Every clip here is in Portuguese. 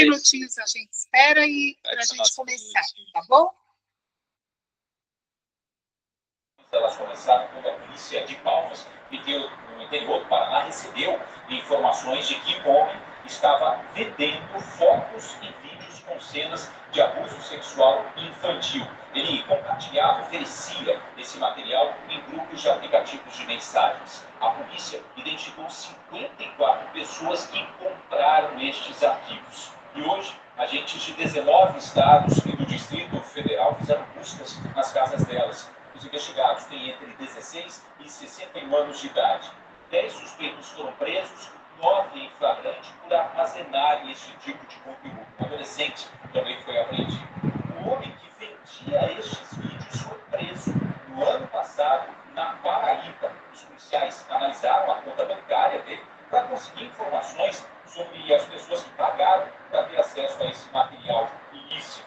minutinhos a gente espera e para a gente começar, tá bom? Elas começaram quando a polícia de Palmas, no interior do Paraná, recebeu informações de que um homem estava vendendo fotos e vídeos com cenas de abuso sexual infantil. Ele compartilhava, oferecia esse material em grupos de aplicativos de mensagens. A polícia identificou 54 pessoas que compraram estes arquivos. E hoje, agentes de 19 estados e do Distrito Federal fizeram buscas nas casas delas. Os investigados têm entre 16 e 61 anos de idade. 10 suspeitos foram presos, 9 em flagrante por armazenarem este tipo de conteúdo. Um adolescente também foi apreendido. O homem que vendia estes vídeos foi preso no ano passado na Paraíba. Os policiais analisaram a conta bancária dele para conseguir informações sobre as pessoas que pagaram para ter acesso a esse material ilícito.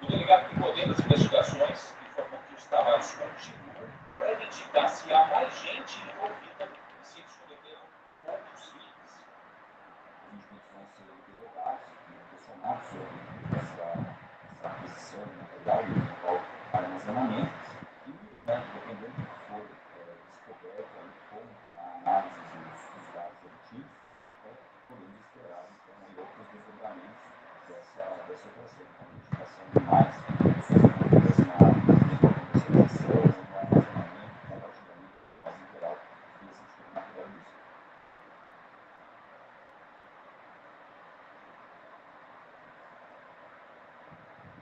O delegado que coordena as investigações informou que os trabalhos continuam para identificar se há mais gente envolvida e se eles cometeram outros crimes. Os indivíduos vão ser interrogados e questionados sobre essa aquisição de material e eventual armazenamento e, dependendo do que for descoberto com a análise dos dados obtidos, podemos esperar então outros desdobramentos dessa operação. Então, a identificação de mais pessoas envolvidas na comercialização, no armazenamento, compartilhamento, mas em geral, desse tipo de material ilícito.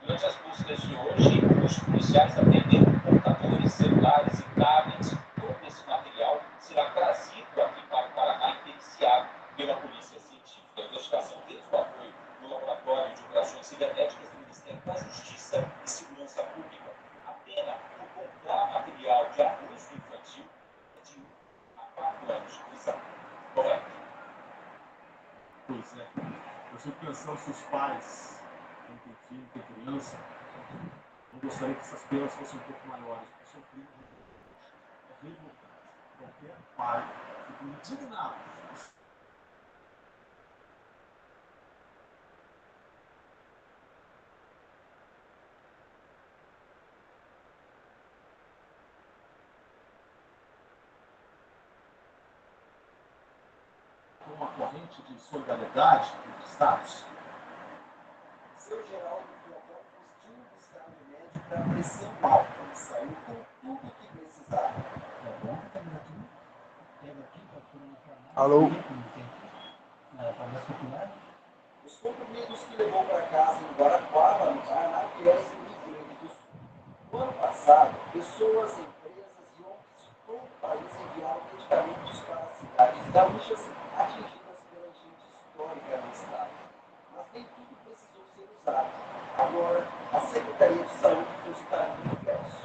Durante as buscas de hoje, os policiais apreenderam computadores, celulares e tablets. Todo esse material será trazido aqui para o Paraná e periciado pela Polícia Científica. A investigação teve o apoio do Laboratório de Operações Cibernéticas do Ministério da Justiça e Segurança Pública. A pena por comprar material de abuso infantil é de 1 a 4 anos de prisão. Correto? Pois é. Eu fico pensando se os pais, quem tem filho, tem criança, não gostaria que essas penas fossem um pouco maiores, porque são crimes revoltantes. É revoltante. Qualquer pai fica indignado. Uma corrente de solidariedade entre estados. Seu Geraldo Fiocão postinho do estado médio para pressão alta. Ele saiu com tudo o que precisava. Alô? Os comprimidos que levou para casa em Guarapuava, no Paraná, vieram do Rio Grande do Sul. No ano passado, pessoas, empresas e ONGs de todo o país enviaram medicamentos para as cidades gaúchas atingidas pela enchente histórica no estado. Mas nem tudo precisou ser usado. Agora, a Secretaria de Saúde fez o caminho inverso.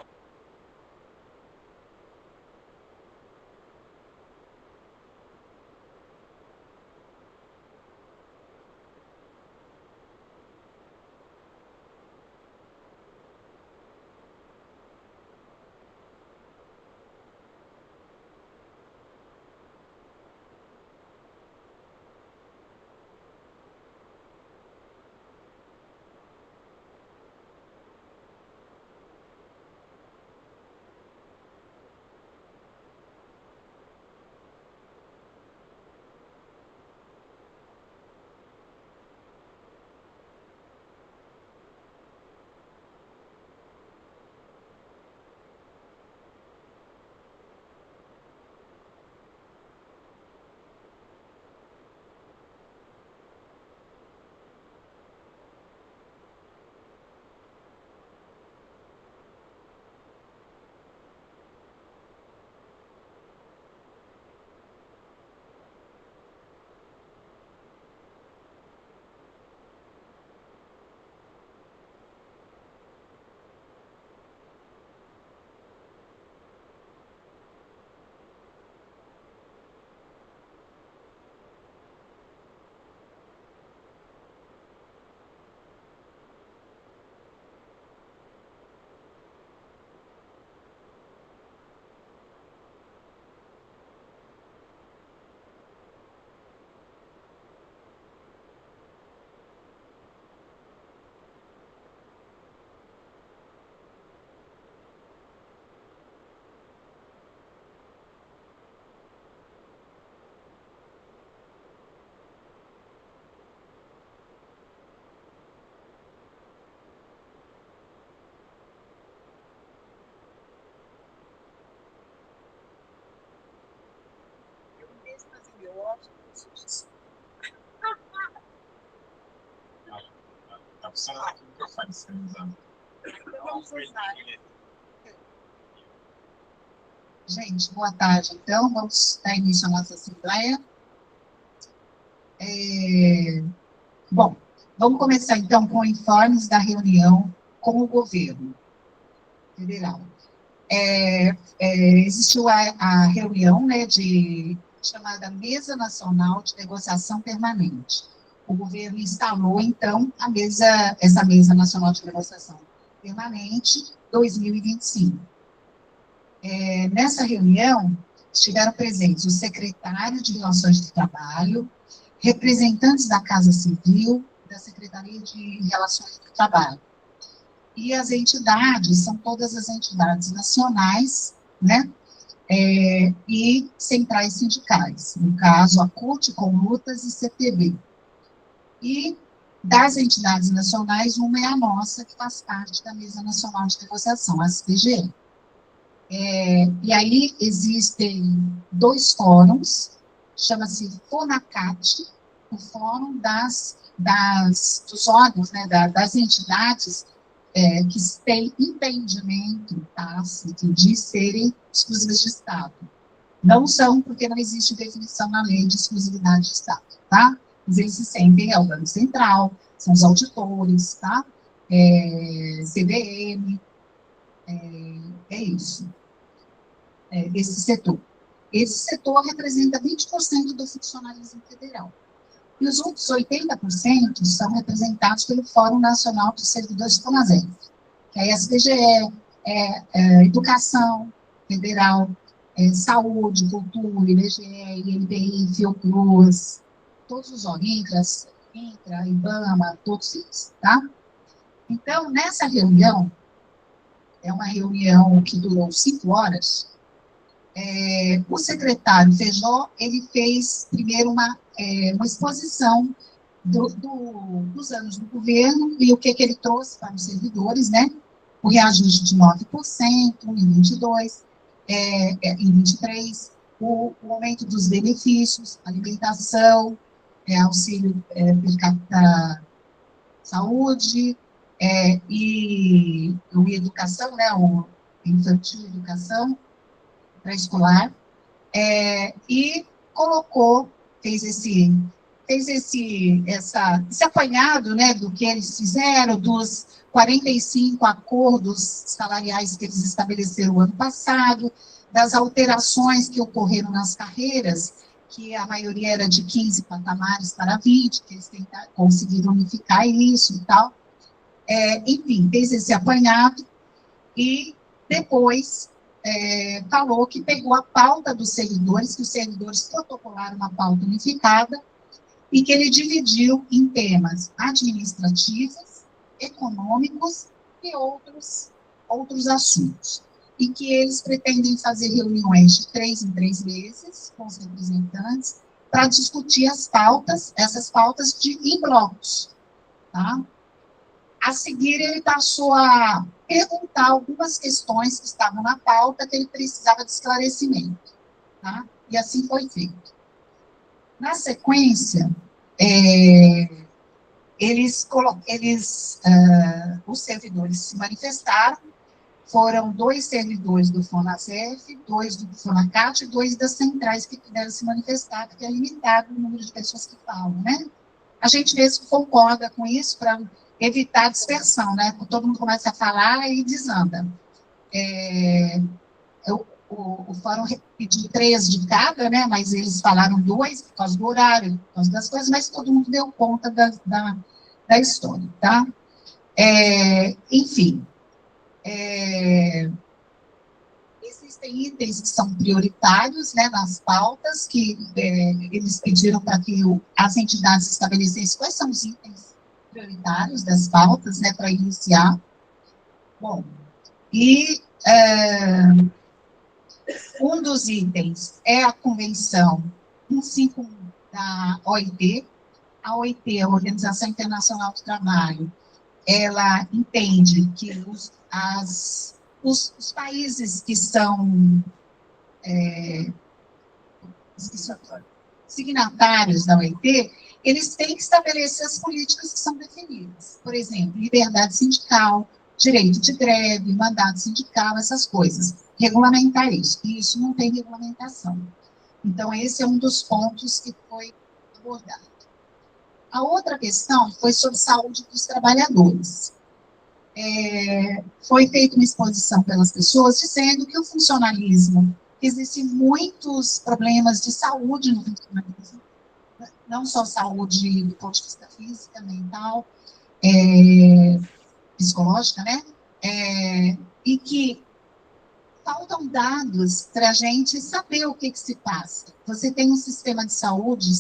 Gente, boa tarde. Então, vamos dar início à nossa assembleia. Bom, vamos começar, então, com informes da reunião com o governo federal. Existiu a reunião, né, chamada Mesa Nacional de Negociação Permanente. O governo instalou, então, essa Mesa Nacional de Negociação Permanente 2025. Nessa reunião, estiveram presentes o secretário de Relações de Trabalho, representantes da Casa Civil, da Secretaria de Relações do Trabalho. E as entidades, são todas as entidades nacionais, né, e centrais sindicais, no caso, a CUT, Conlutas e CTB. E das entidades nacionais, uma é a nossa, que faz parte da Mesa Nacional de Negociação, a SPGE. E aí existem 2 fóruns, chama-se FONACAT, o fórum dos órgãos, né, das entidades que têm impedimento tácito de serem exclusivas de Estado. Não são, porque não existe definição na lei de exclusividade de Estado, tá? Mas eles se sentem, é o Banco Central, são os auditores, tá? CVM, é isso. Esse setor. Esse setor representa 20% do funcionalismo federal. E os outros 80% são representados pelo Fórum Nacional dos Servidores FONASEF, que é a SPGE, Educação Federal, Saúde, Cultura, IBGE, INPI, Fiocruz, todos os órgãos, INCRA, IBAMA, todos eles, tá? Então, nessa reunião, é uma reunião que durou 5 horas, o secretário Feijó, ele fez primeiro uma exposição dos anos do governo e o que ele trouxe para os servidores, né? O reajuste de 9% em 22, em 23, o aumento dos benefícios, alimentação, auxílio per capita saúde, e educação, né? O infantil, educação pré-escolar, e fez esse apanhado, né, do que eles fizeram, dos 45 acordos salariais que eles estabeleceram o ano passado, das alterações que ocorreram nas carreiras, que a maioria era de 15 patamares para 20, que eles conseguiram unificar isso e tal. Enfim, fez esse apanhado e depois falou que pegou a pauta dos servidores, que os servidores protocolaram uma pauta unificada, e que ele dividiu em temas administrativos, econômicos e outros assuntos. E que eles pretendem fazer reuniões de 3 em 3 meses com os representantes para discutir essas pautas em blocos, tá? A seguir, ele passou a perguntar algumas questões que estavam na pauta que ele precisava de esclarecimento, tá? E assim foi feito. Na sequência, os servidores se manifestaram, foram 2 servidores do FONASEF, 2 do FONACAT e 2 das centrais que puderam se manifestar, porque é limitado o número de pessoas que falam, né? A gente mesmo concorda com isso para evitar dispersão, né? Todo mundo começa a falar e desanda. O fórum pediu 3 de cada, né? Mas eles falaram 2 por causa do horário, por causa das coisas, mas todo mundo deu conta da história, tá? Enfim, existem itens que são prioritários, né, nas pautas, que eles pediram para que as entidades estabelecessem quais são os itens prioritários das pautas, né, para iniciar. Bom, e um dos itens é a Convenção 151 da OIT. A OIT, a Organização Internacional do Trabalho, ela entende que os países que são signatários da OIT, eles têm que estabelecer as políticas que são definidas. Por exemplo, liberdade sindical, direito de greve, mandato sindical, essas coisas. Regulamentar isso. E isso não tem regulamentação. Então, esse é um dos pontos que foi abordado. A outra questão foi sobre saúde dos trabalhadores. Foi feita uma exposição pelas pessoas dizendo que o funcionalismo, existem muitos problemas de saúde no funcionalismo, não só saúde do ponto de vista física, mental, psicológica, né? E que faltam dados para a gente saber o que se passa. Você tem um sistema de saúde,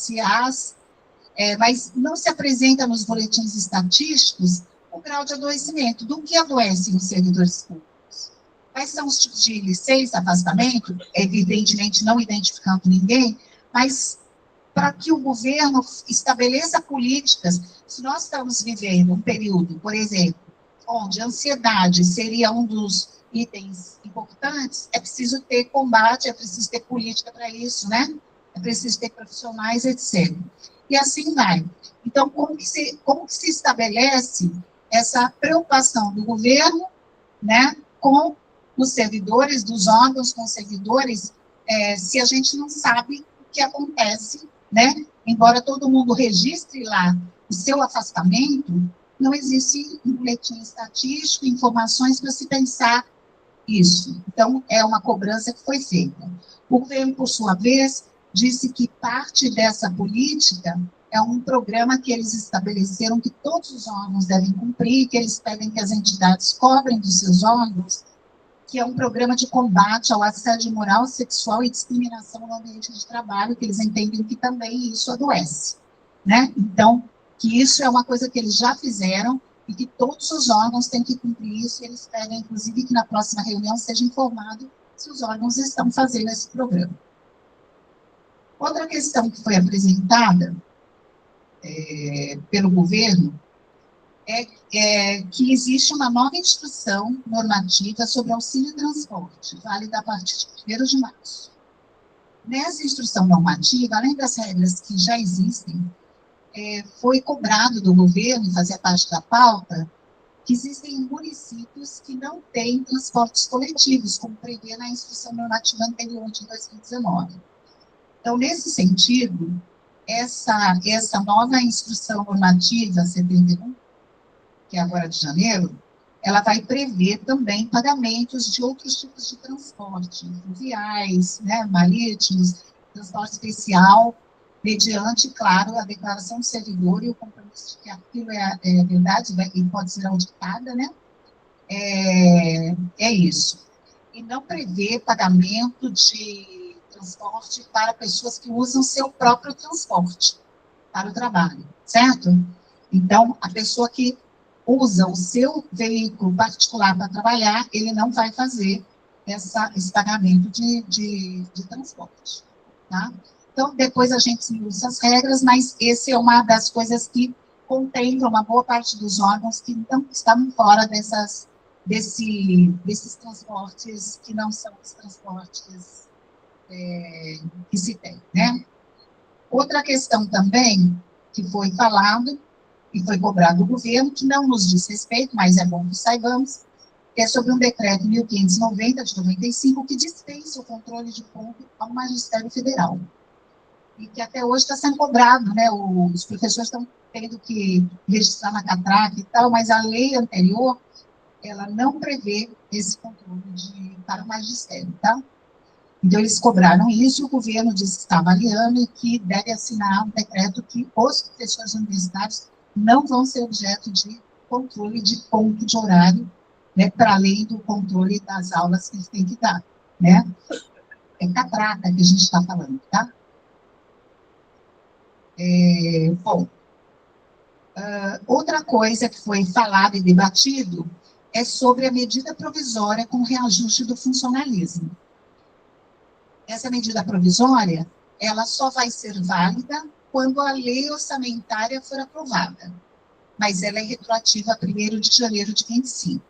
mas não se apresenta nos boletins estatísticos o grau de adoecimento. Do que adoecem os servidores públicos? Quais são os tipos de licença, afastamento? Evidentemente, não identificando ninguém, mas para que o governo estabeleça políticas. Se nós estamos vivendo um período, por exemplo, onde a ansiedade seria um dos itens importantes, é preciso ter combate, é preciso ter política para isso, né? É preciso ter profissionais, etc. E assim vai. Então, como que se estabelece essa preocupação do governo, né, com os servidores, dos órgãos com os servidores, se a gente não sabe o que acontece, né? Embora todo mundo registre lá o seu afastamento, não existe um boletim estatístico, informações para se pensar isso. Então, é uma cobrança que foi feita. O governo, por sua vez, disse que parte dessa política é um programa que eles estabeleceram que todos os órgãos devem cumprir, que eles pedem que as entidades cobrem dos seus órgãos, que é um programa de combate ao assédio moral, sexual e discriminação no ambiente de trabalho, que eles entendem que também isso adoece, né? Então, que isso é uma coisa que eles já fizeram e que todos os órgãos têm que cumprir isso, e eles pedem, inclusive, que na próxima reunião seja informado se os órgãos estão fazendo esse programa. Outra questão que foi apresentada pelo governo é que existe uma nova instrução normativa sobre auxílio e transporte, válida a partir de 1º de março. Nessa instrução normativa, além das regras que já existem, foi cobrado do governo, e fazia parte da pauta, que existem municípios que não têm transportes coletivos, como prevê na instrução normativa anterior de 2019. Então, nesse sentido, essa nova instrução normativa 71, que é agora de janeiro, ela vai prever também pagamentos de outros tipos de transporte, fluviais, né, marítimos, transporte especial, mediante, claro, a declaração do servidor e o compromisso de que aquilo é verdade e pode ser auditada, né? É isso. E não prevê pagamento de transporte para pessoas que usam seu próprio transporte para o trabalho, certo? Então, a pessoa que usa o seu veículo particular para trabalhar, ele não vai fazer esse pagamento de transporte, tá? Então, depois a gente usa as regras, mas essa é uma das coisas que contempla uma boa parte dos órgãos que não estavam fora desses transportes que não são os transportes que se tem, né? Outra questão também que foi falado e foi cobrado do governo, que não nos diz respeito, mas é bom que saibamos, é sobre um decreto 1590 de 95 que dispensa o controle de ponto ao Magistério Federal. E que até hoje está sendo cobrado, né? Os professores estão tendo que registrar na catraca e tal, mas a lei anterior, ela não prevê esse controle para o magistério, tá? Então, eles cobraram isso, e o governo disse que está avaliando e que deve assinar um decreto que os professores universitários não vão ser objeto de controle de ponto de horário, né, para além do controle das aulas que eles têm que dar, né? É catraca que a gente está falando, tá? Outra coisa que foi falado e debatido é sobre a medida provisória com reajuste do funcionalismo. Essa medida provisória, ela só vai ser válida quando a lei orçamentária for aprovada, mas ela é retroativa a 1º de janeiro de 25.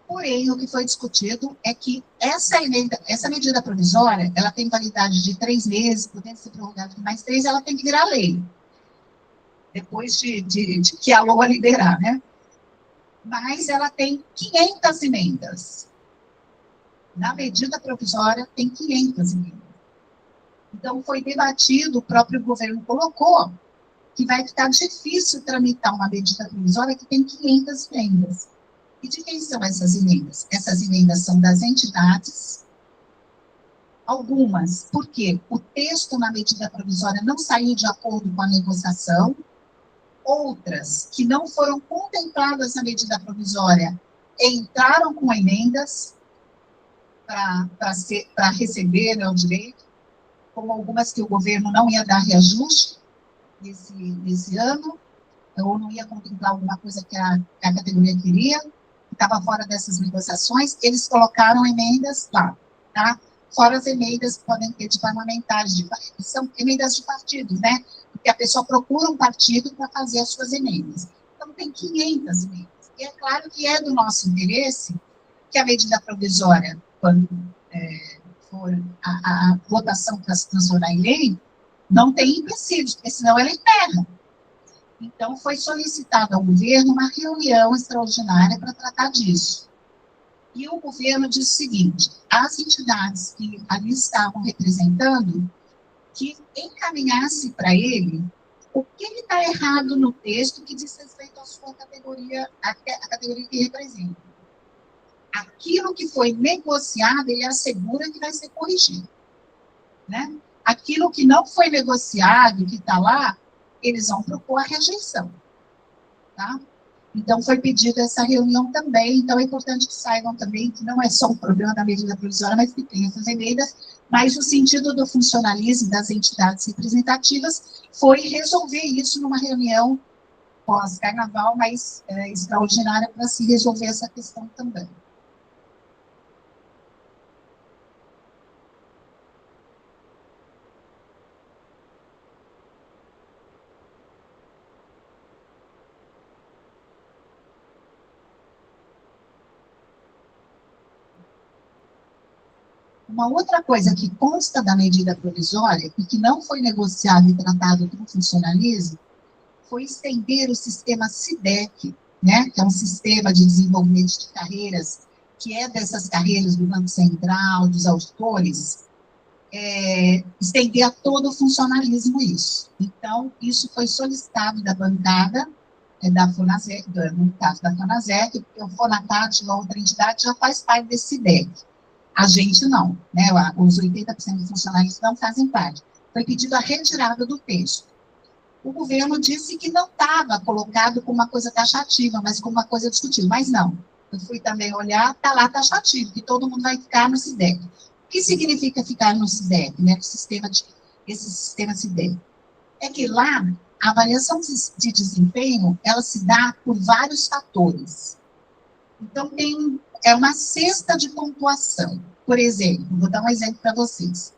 Porém, o que foi discutido é que essa medida provisória, ela tem validade de 3 meses, podendo ser prorrogada por mais 3, ela tem que virar lei, depois de que a LOA liberar, né? Mas ela tem 500 emendas. Na medida provisória, tem 500 emendas. Então, foi debatido, o próprio governo colocou, que vai ficar difícil tramitar uma medida provisória que tem 500 emendas. E de quem são essas emendas? Essas emendas são das entidades, algumas, porque o texto na medida provisória não saiu de acordo com a negociação, outras que não foram contempladas na medida provisória entraram com emendas para receber, né, o direito, como algumas que o governo não ia dar reajuste nesse ano, ou não ia contemplar alguma coisa que a categoria queria, que estava fora dessas negociações, eles colocaram emendas lá, tá? Fora as emendas que podem ter de parlamentares, são emendas de partidos, né? Porque a pessoa procura um partido para fazer as suas emendas. Então, tem 500 emendas. E é claro que é do nosso interesse que a medida provisória, quando for a votação para se transformar em lei, não tem empecilhos, porque senão ela emperra. Então, foi solicitado ao governo uma reunião extraordinária para tratar disso. E o governo disse o seguinte: as entidades que ali estavam representando, que encaminhasse para ele o que está errado no texto que diz respeito à sua categoria, a categoria que representa. Aquilo que foi negociado, ele assegura que vai ser corrigido, né? Aquilo que não foi negociado, que está lá, eles vão propor a rejeição, tá? Então, foi pedida essa reunião também. Então, é importante que saibam também que não é só um problema da medida provisória, mas que tem essas emendas, mas o sentido do funcionalismo das entidades representativas foi resolver isso numa reunião pós-carnaval, mas extraordinária, para se resolver essa questão também. Uma outra coisa que consta da medida provisória e que não foi negociado e tratado com o funcionalismo foi estender o sistema SIDEC, né, que é um sistema de desenvolvimento de carreiras, que é dessas carreiras do Banco Central, dos auditores, estender a todo o funcionalismo isso. Então, isso foi solicitado da bancada da FONASEC, no caso da FONASEC, porque o FONACAT, uma outra entidade, já faz parte desse SIDEC. A gente não, né? Os 80% dos funcionários não fazem parte. Foi pedido a retirada do texto. O governo disse que não estava colocado como uma coisa taxativa, mas como uma coisa discutível. Mas não. Eu fui também olhar, está lá taxativo, que todo mundo vai ficar no SIDEC. O que significa ficar no SIDEC, né? Esse sistema SIDEC? É que lá, a avaliação de desempenho, ela se dá por vários fatores. Então, é uma cesta de pontuação. Por exemplo, vou dar um exemplo para vocês.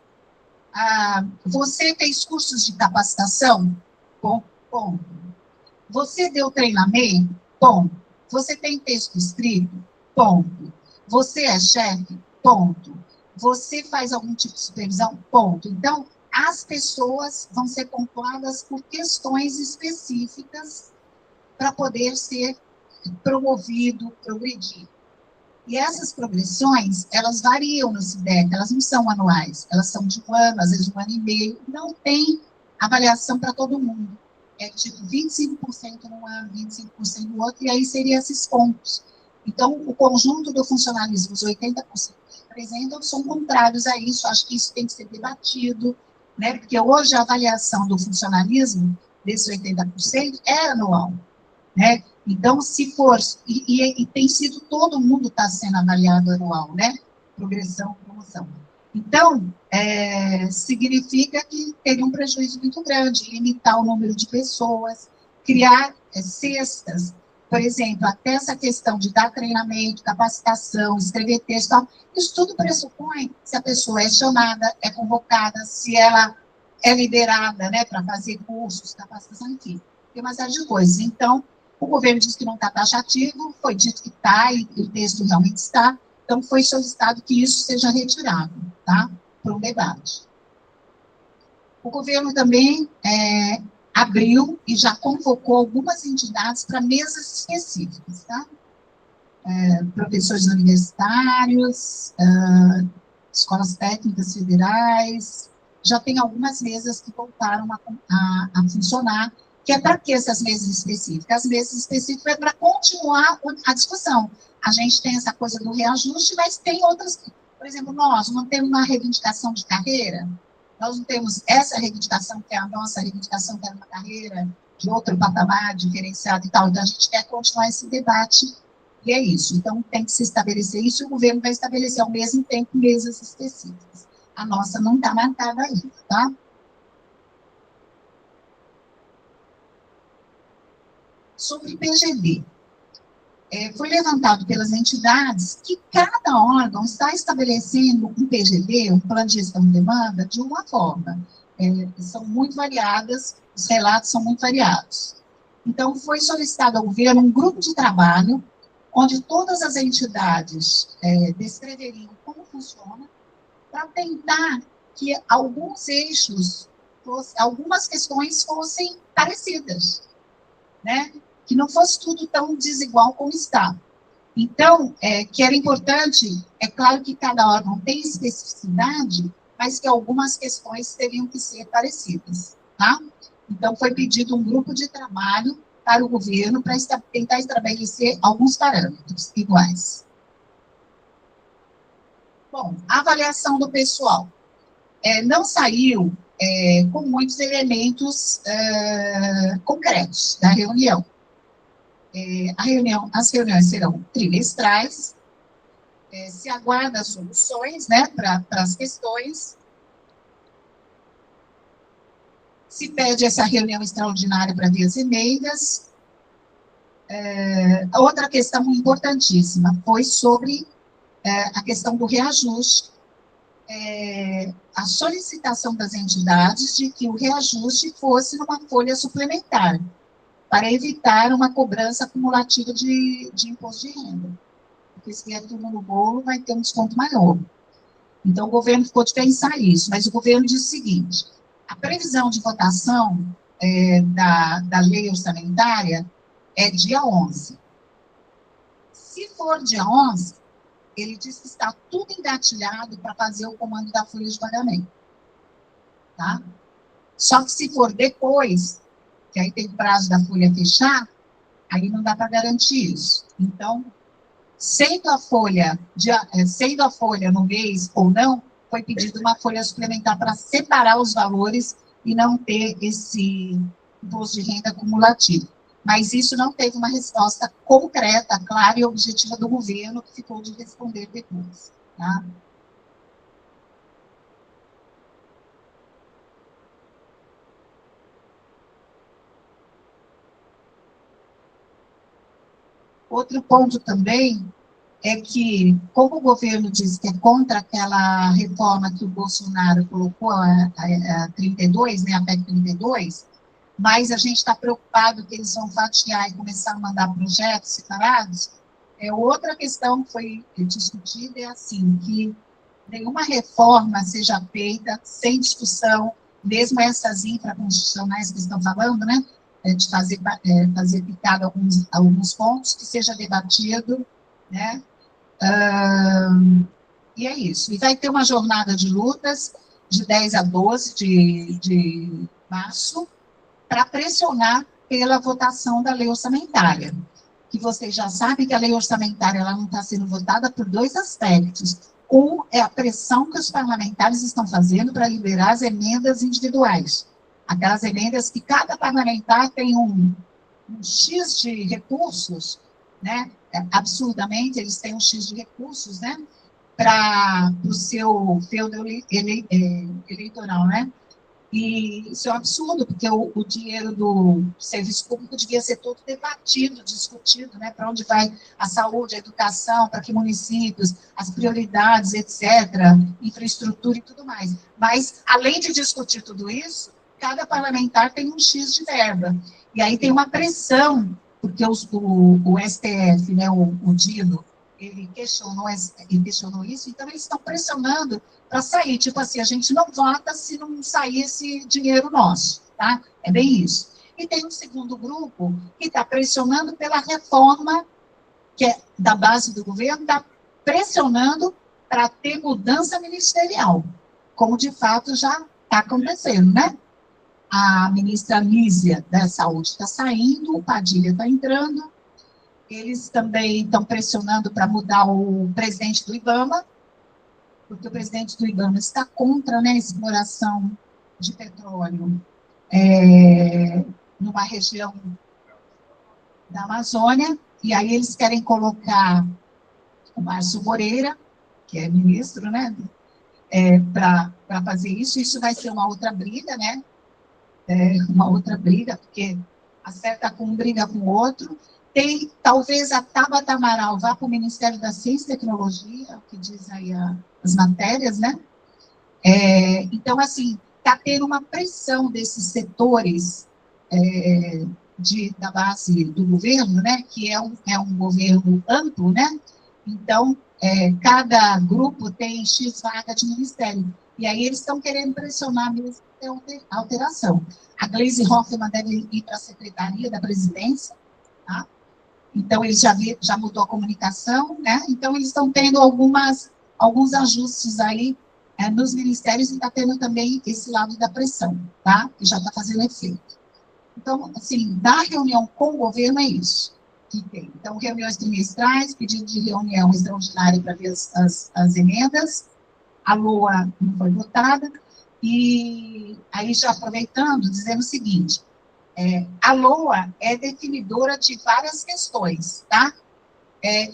Você fez cursos de capacitação? Ponto. Você deu treinamento? Ponto. Você tem texto escrito? Ponto. Você é chefe? Ponto. Você faz algum tipo de supervisão? Ponto. Então, as pessoas vão ser pontuadas por questões específicas para poder ser promovido, progredir. E essas progressões, elas variam no SIDEC, elas não são anuais, elas são de um ano, às vezes de um ano e meio, não tem avaliação para todo mundo. É tipo 25% num ano, 25% no outro, e aí seriam esses pontos. Então, o conjunto do funcionalismo, os 80% que apresentam, são contrários a isso, acho que isso tem que ser debatido, né? Porque hoje a avaliação do funcionalismo, desses 80%, é anual, né? Então, se for, e tem sido, todo mundo está sendo avaliado anual, né? Progressão, promoção. Então, significa que teria um prejuízo muito grande, limitar o número de pessoas, criar cestas, por exemplo, até essa questão de dar treinamento, capacitação, escrever texto, tal, isso tudo pressupõe se a pessoa é chamada, é convocada, se ela é liberada, né, para fazer cursos, capacitação, enfim, tem uma série de coisas. Então, O governo disse que não está taxativo, foi dito que está, e o texto realmente está, então foi solicitado que isso seja retirado, tá? Para um debate. O governo também abriu e já convocou algumas entidades para mesas específicas, tá? Professores universitários, escolas técnicas federais, já tem algumas mesas que voltaram a funcionar, que é para que essas mesas específicas? As mesas específicas é para continuar a discussão. A gente tem essa coisa do reajuste, mas tem outras, por exemplo, nós não temos uma reivindicação de carreira, nós não temos essa reivindicação, que é a nossa reivindicação, que é uma carreira de outro patamar, diferenciado e tal, então a gente quer continuar esse debate, e é isso. Então, tem que se estabelecer isso, e o governo vai estabelecer ao mesmo tempo mesas específicas. A nossa não está marcada ainda, tá? Sobre PGD. Foi levantado pelas entidades que cada órgão está estabelecendo um PGD, um plano de gestão de demanda, de uma forma. São muito variadas, os relatos são muito variados. Então, foi solicitado ao governo um grupo de trabalho, onde todas as entidades descreveriam como funciona, para tentar que alguns eixos, algumas questões fossem parecidas, né? Que não fosse tudo tão desigual como está. Então, que era importante, é claro que cada órgão tem especificidade, mas que algumas questões teriam que ser parecidas, tá? Então, foi pedido um grupo de trabalho para o governo para tentar estabelecer alguns parâmetros iguais. Bom, a avaliação do pessoal. Não saiu com muitos elementos concretos da reunião. As reuniões serão trimestrais, se aguarda soluções, né, para as questões, se pede essa reunião extraordinária para ver as emendas. Outra questão importantíssima foi sobre a questão do reajuste, a solicitação das entidades de que o reajuste fosse numa folha suplementar, para evitar uma cobrança acumulativa de imposto de renda. Porque se vier tudo no bolo, vai ter um desconto maior. Então, o governo ficou de pensar isso, mas o governo disse o seguinte: a previsão de votação da lei orçamentária é dia 11. Se for dia 11, ele diz que está tudo engatilhado para fazer o comando da folha de pagamento. Tá? Só que se for depois, que aí tem prazo da folha fechar, aí não dá para garantir isso. Então, sendo a folha no mês ou não, foi pedido uma folha suplementar para separar os valores e não ter esse imposto de renda acumulativo. Mas isso não teve uma resposta concreta, clara e objetiva do governo, que ficou de responder depois. Tá? Outro ponto também é que, como o governo diz que é contra aquela reforma que o Bolsonaro colocou, a 32, né, a PEC 32, mas a gente está preocupado que eles vão fatiar e começar a mandar projetos separados. Outra questão que foi discutida é assim, que nenhuma reforma seja feita sem discussão, mesmo essas infraconstitucionais que estão falando, né, de fazer picado alguns pontos, que seja debatido, né? E é isso. E vai ter uma jornada de lutas de 10 a 12 de março para pressionar pela votação da lei orçamentária. Que vocês já sabem que a lei orçamentária ela não está sendo votada por dois aspectos. Um é a pressão que os parlamentares estão fazendo para liberar as emendas individuais. Aquelas emendas que cada parlamentar tem um X de recursos, né? Absurdamente, eles têm um X de recursos, né? Para o seu feudo eleitoral, né? E isso é um absurdo, porque o dinheiro do serviço público devia ser todo debatido, discutido, né? Para onde vai a saúde, a educação, para que municípios, as prioridades, etc., infraestrutura e tudo mais. Mas, além de discutir tudo isso, cada parlamentar tem um X de verba. E aí tem uma pressão porque o STF, né, o Dino, ele questionou isso, então eles estão pressionando para sair, tipo assim, a gente não vota se não sair esse dinheiro nosso, tá? É bem isso. E tem um segundo grupo que está pressionando pela reforma, que é da base do governo, está pressionando para ter mudança ministerial, como de fato já está acontecendo, né? A ministra Lísia da Saúde está saindo, o Padilha está entrando, eles também estão pressionando para mudar o presidente do IBAMA, porque o presidente do IBAMA está contra, né, a exploração de petróleo numa região da Amazônia, e aí eles querem colocar o Márcio Moreira, que é ministro, né, para fazer isso vai ser uma outra briga, né, uma outra briga, porque acerta com um, briga com o outro. Tem, talvez, a Tabata Amaral vá para o Ministério da Ciência e Tecnologia, o que diz aí as matérias, né? Então, assim, está tendo uma pressão desses setores da base do governo, né? Que é um governo amplo, né? Então, cada grupo tem X vaga de ministério. E aí eles estão querendo pressionar mesmo ter alteração. A Gleisi Hoffmann deve ir para a Secretaria da Presidência, tá? Então, ele já mudou a comunicação, né? Então, eles estão tendo alguns ajustes aí nos ministérios e está tendo também esse lado da pressão, tá? Que já está fazendo efeito. Então, assim, da reunião com o governo é isso que tem. Então, reuniões trimestrais, pedido de reunião extraordinária para ver as emendas, a LOA não foi votada, e aí já aproveitando, dizendo o seguinte, a LOA é definidora de várias questões, tá?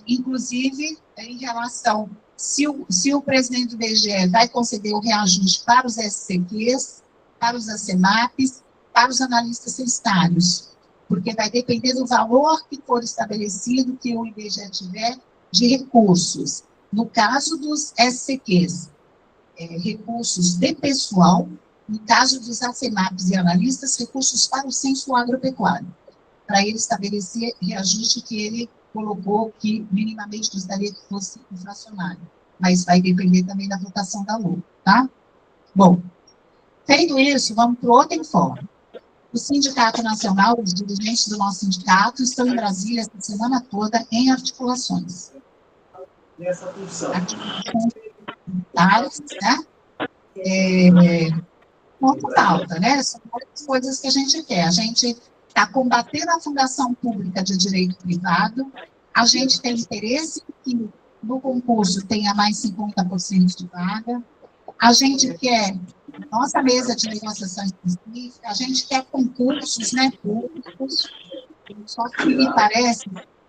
Inclusive, em relação, se o presidente do IBGE vai conceder o reajuste para os SCQs, para os ACMAPs, para os analistas censitários, porque vai depender do valor que for estabelecido, que o IBGE tiver de recursos. No caso dos SCQs, recursos de pessoal, no caso dos ACMAPs e analistas, recursos para o censo agropecuário, para ele estabelecer reajuste que ele colocou que minimamente gostaria que fosse inflacionário, mas vai depender também da votação da LOA, tá? Bom, feito isso, vamos para o outro informe. O Sindicato Nacional, os dirigentes do nosso sindicato, estão em Brasília essa semana toda em articulações. Nessa função. Articulações, né? Ponto alta, né? São muitas coisas que a gente quer. A gente está combatendo a fundação pública de direito privado, a gente tem interesse que no concurso tenha mais 50% de vaga, a gente quer nossa mesa de negociação específica, a gente quer concursos, né, públicos, só que me parece,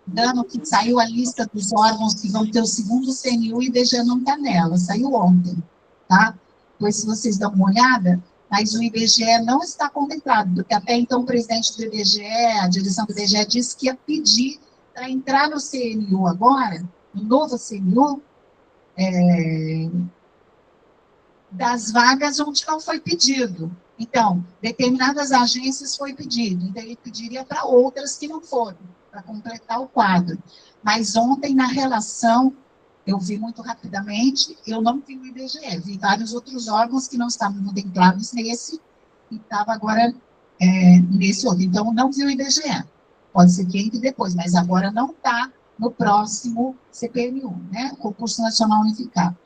dando que saiu a lista dos órgãos que vão ter o segundo CNU e o IBGE não está nela, saiu ontem, tá? Pois se vocês dão uma olhada, mas o IBGE não está contemplado, porque até então o presidente do IBGE, a direção do IBGE disse que ia pedir para entrar no CNU agora, no novo CNU, das vagas onde não foi pedido. Então, determinadas agências foi pedido, então ele pediria para outras que não foram, para completar o quadro. Mas ontem, na relação, eu vi muito rapidamente, eu não vi o IBGE, vi vários outros órgãos que não estavam contemplados nesse, e estava agora nesse outro. Então, não vi o IBGE. Pode ser que entre depois, mas agora não está no próximo CPMU, né? Concurso Nacional Unificado.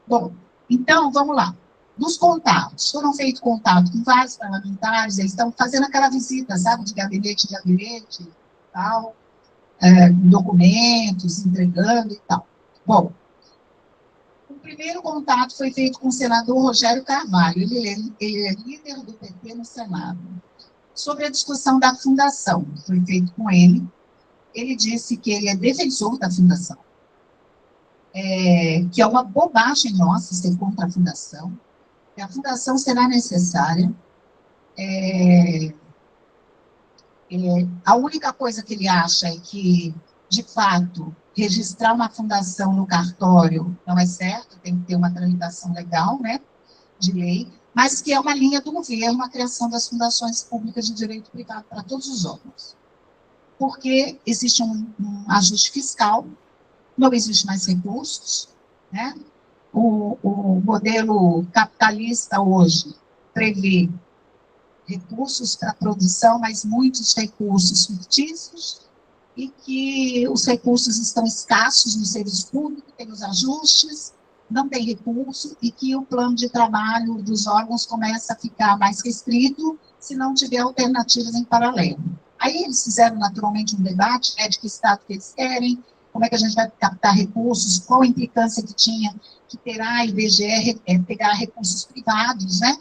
Bom, então, vamos lá. Dos contatos, foram feitos contatos com vários parlamentares, eles estão fazendo aquela visita, sabe, de gabinete em gabinete, tal, documentos, entregando e tal. Bom, o primeiro contato foi feito com o senador Rogério Carvalho, ele é líder do PT no Senado, sobre a discussão da fundação, foi feito com ele. Ele disse que ele é defensor da fundação, que é uma bobagem nossa ser contra a fundação, que a fundação será necessária. A única coisa que ele acha é que, de fato, registrar uma fundação no cartório não é certo, tem que ter uma tramitação legal, né, de lei, mas que é uma linha do governo a criação das fundações públicas de direito privado para todos os órgãos. porque existe um ajuste fiscal, não existe mais recursos, né? O modelo capitalista hoje prevê recursos para a produção, mas muitos recursos fictícios, e que os recursos estão escassos no serviço público, tem os ajustes, não tem recurso, e que o plano de trabalho dos órgãos começa a ficar mais restrito se não tiver alternativas em paralelo. Aí eles fizeram naturalmente um debate, né, de que estado que eles querem, como é que a gente vai captar recursos, qual a implicância que terá a IBGE pegar recursos privados, né,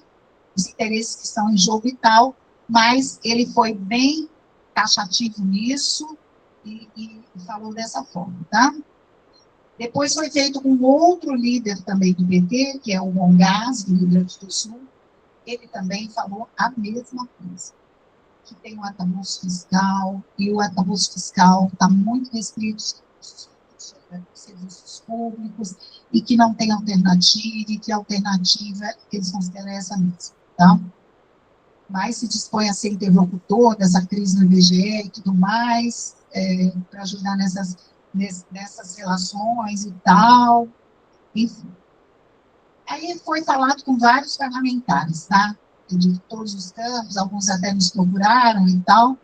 os interesses que estão em jogo e tal, mas ele foi bem taxativo nisso e falou dessa forma, tá? Depois foi feito com outro líder também do PT, que é o Mongás, do Rio Grande do Sul, ele também falou a mesma coisa, que tem um arcabouço fiscal, e o arcabouço fiscal está muito restrito aos serviços públicos, e que não tem alternativa, e que a alternativa eles consideram essa mesma, tá? Mas se dispõe a ser interlocutor dessa crise no IBGE e tudo mais, para ajudar nessas relações e tal, enfim. Aí foi falado com vários parlamentares, tá? De todos os campos, alguns até nos procuraram e tal.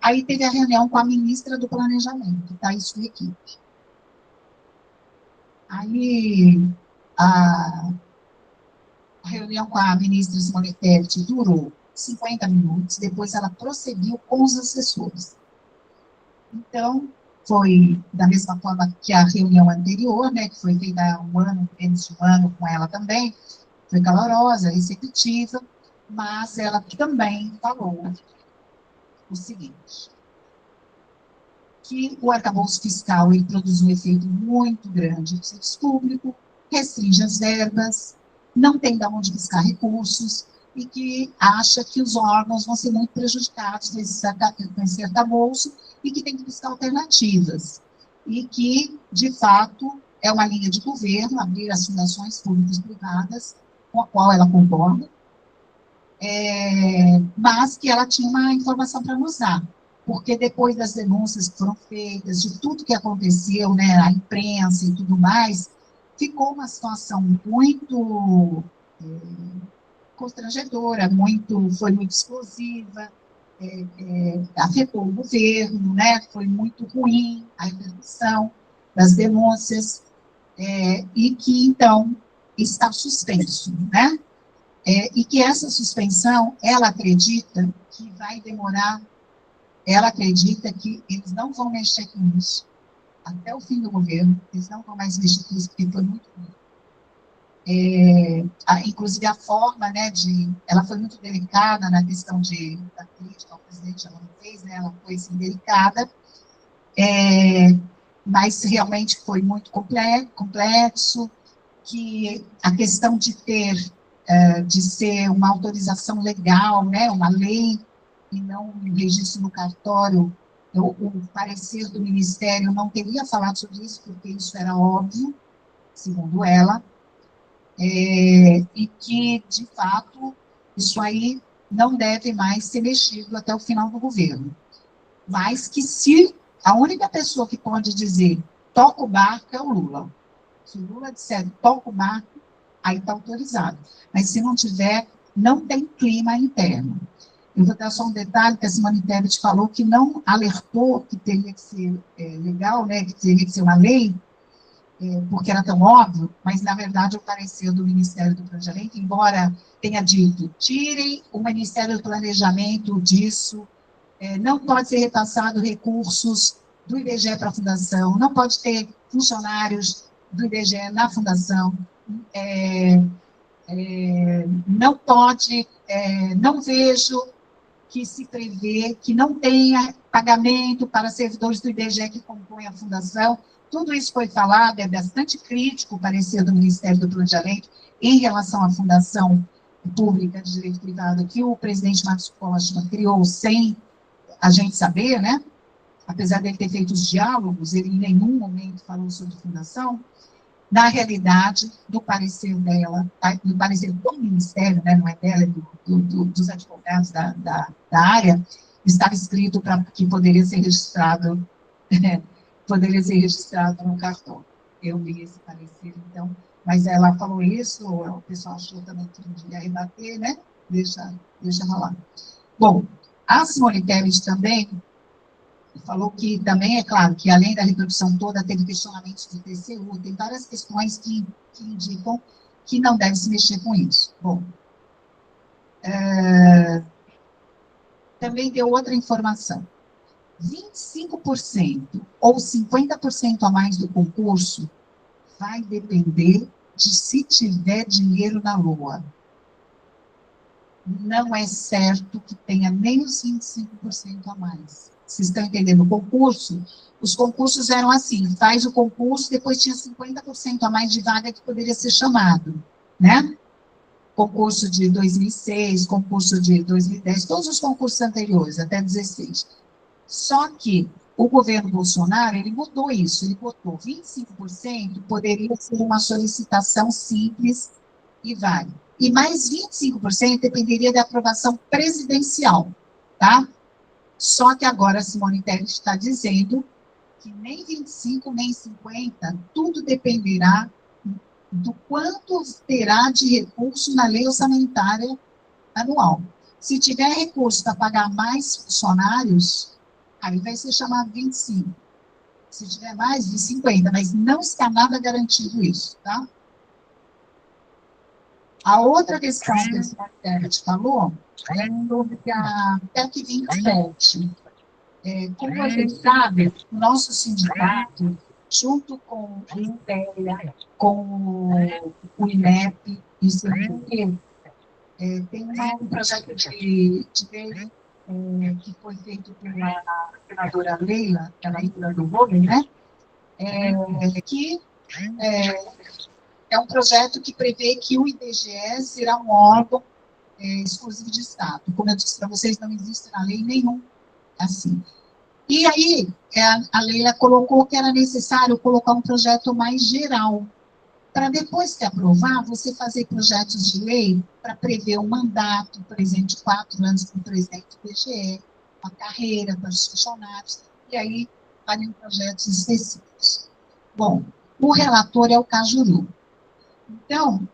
Aí teve a reunião com a ministra do Planejamento, tá? E sua equipe. Aí a reunião com a ministra Simone Tebet durou 50 minutos, depois ela prosseguiu com os assessores. Então, foi da mesma forma que a reunião anterior, né, que foi feita há um ano, menos de um ano com ela também, foi calorosa, receptiva, mas ela também falou o seguinte, que o arcabouço fiscal ele produz um efeito muito grande no serviço público, restringe as verbas, não tem de onde buscar recursos, e que acha que os órgãos vão ser muito prejudicados nesse arcabouço e que tem que buscar alternativas. E que, de fato, é uma linha de governo, abrir as fundações públicas e privadas, com a qual ela concorda, mas que ela tinha uma informação para nos dar, porque depois das denúncias que foram feitas, de tudo que aconteceu, né, a imprensa e tudo mais, ficou uma situação muito constrangedora, foi muito explosiva, afetou o governo, né, foi muito ruim a repercussão das denúncias, e que, então, está suspenso, né? E que essa suspensão, ela acredita que vai demorar, ela acredita que eles não vão mexer com isso até o fim do governo, eles não vão mais mexer com isso, porque foi muito ruim. Inclusive a forma, né, ela foi muito delicada na questão da crítica ao presidente, ela não fez, né, ela foi assim, delicada, mas realmente foi muito complexo, que a questão de ser uma autorização legal, né, uma lei, e não um registro no cartório, o parecer do Ministério não teria falado sobre isso, porque isso era óbvio, segundo ela, e que, de fato, isso aí não deve mais ser mexido até o final do governo. Mas que se a única pessoa que pode dizer toca o barco é o Lula. Se o Lula disser toca o barco, aí está autorizado. Mas se não tiver, não tem clima interno. Eu vou dar só um detalhe, que a Simone Tebet falou que não alertou que teria que ser legal, né, que teria que ser uma lei, porque era tão óbvio, mas, na verdade, o parecer do Ministério do Planejamento, embora tenha dito, tirem o Ministério do Planejamento disso, não pode ser repassado recursos do IBGE para a Fundação, não pode ter funcionários do IBGE na Fundação, não pode, não vejo que se prevê que não tenha pagamento para servidores do IBGE que compõem a Fundação. Tudo isso foi falado, é bastante crítico o parecer do Ministério do Planejamento em relação à Fundação Pública de Direito Privado, que o presidente Marcos Costa criou sem a gente saber, né? Apesar dele ter feito os diálogos, ele em nenhum momento falou sobre fundação. Na realidade, do parecer dela, do parecer do Ministério, né, não é dela, é dos advogados da área, estava escrito que poderia ser registrado no cartório. Eu li esse parecer, então, mas ela falou isso, o pessoal achou também que não ia rebater, né? Deixa rolar. Bom, a Simone Tebet também falou que também, é claro, que além da reprodução toda, teve questionamentos do TCU, tem várias questões que indicam que não deve se mexer com isso. Bom, também deu outra informação. 25% ou 50% a mais do concurso vai depender de se tiver dinheiro na Lua. Não é certo que tenha nem os 25% a mais. Vocês estão entendendo? O concurso, os concursos eram assim, faz o concurso, depois tinha 50% a mais de vaga que poderia ser chamado, né? Concurso de 2006, concurso de 2010, todos os concursos anteriores, até 16. Só que o governo Bolsonaro, ele mudou isso, ele botou 25% poderia ser uma solicitação simples e vale. E mais 25% dependeria da aprovação presidencial, tá? Só que agora a Simone Tebet está dizendo que nem 25, nem 50, tudo dependerá do quanto terá de recurso na lei orçamentária anual. Se tiver recurso para pagar mais funcionários, aí vai ser chamado 25. Se tiver mais, de 50, mas não está nada garantido isso, tá? A outra questão que a Simone Tebet falou é sobre a PEC 27. Como a gente sabe, o nosso sindicato, junto com o INPEA, com o INEP e o CNPq, tem um projeto de lei que foi feito pela senadora Leila do Vôlei, né? Que é um projeto que prevê que o IBGE será um órgão exclusivo de Estado. Como eu disse para vocês, não existe na lei nenhum assim. E aí, a Leila colocou que era necessário colocar um projeto mais geral, para depois que aprovar, você fazer projetos de lei para prever um mandato, por exemplo, de 4 anos para o presidente do IBGE, a carreira para os funcionários, e aí fariam projetos específicos. Bom, o relator é o Cajuru. Então,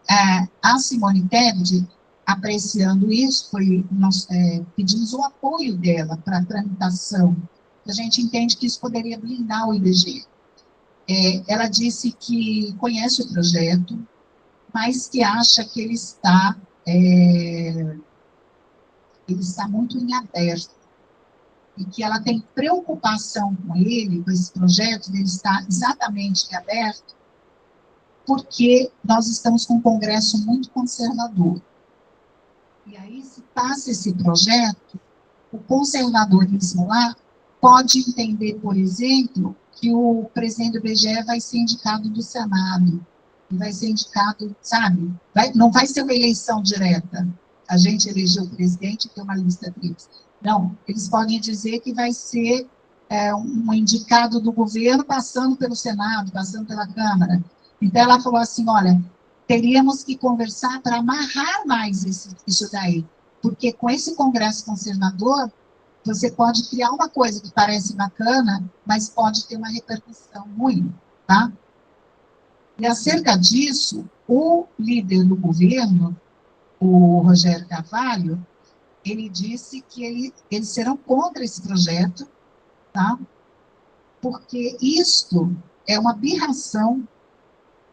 a Simone Tebet, apreciando isso, nós pedimos o apoio dela para a tramitação. A gente entende que isso poderia blindar o IBGE. Ela disse que conhece o projeto, mas que acha que ele está muito em aberto, e que ela tem preocupação com ele, com esse projeto, dele estar exatamente em aberto, porque nós estamos com um Congresso muito conservador. E aí, se passa esse projeto, o conservadorismo lá pode entender, por exemplo, que o presidente do IBGE vai ser indicado do Senado, e vai ser indicado, sabe? Não vai ser uma eleição direta. A gente elegeu o presidente e tem uma lista tríplice. Não, eles podem dizer que vai ser um indicado do governo passando pelo Senado, passando pela Câmara. Então, ela falou assim, olha, teríamos que conversar para amarrar mais isso daí, porque com esse Congresso conservador, você pode criar uma coisa que parece bacana, mas pode ter uma repercussão ruim, tá? E acerca disso, o líder do governo, o Rogério Carvalho, ele disse que eles serão contra esse projeto, tá? Porque isto é uma aberração,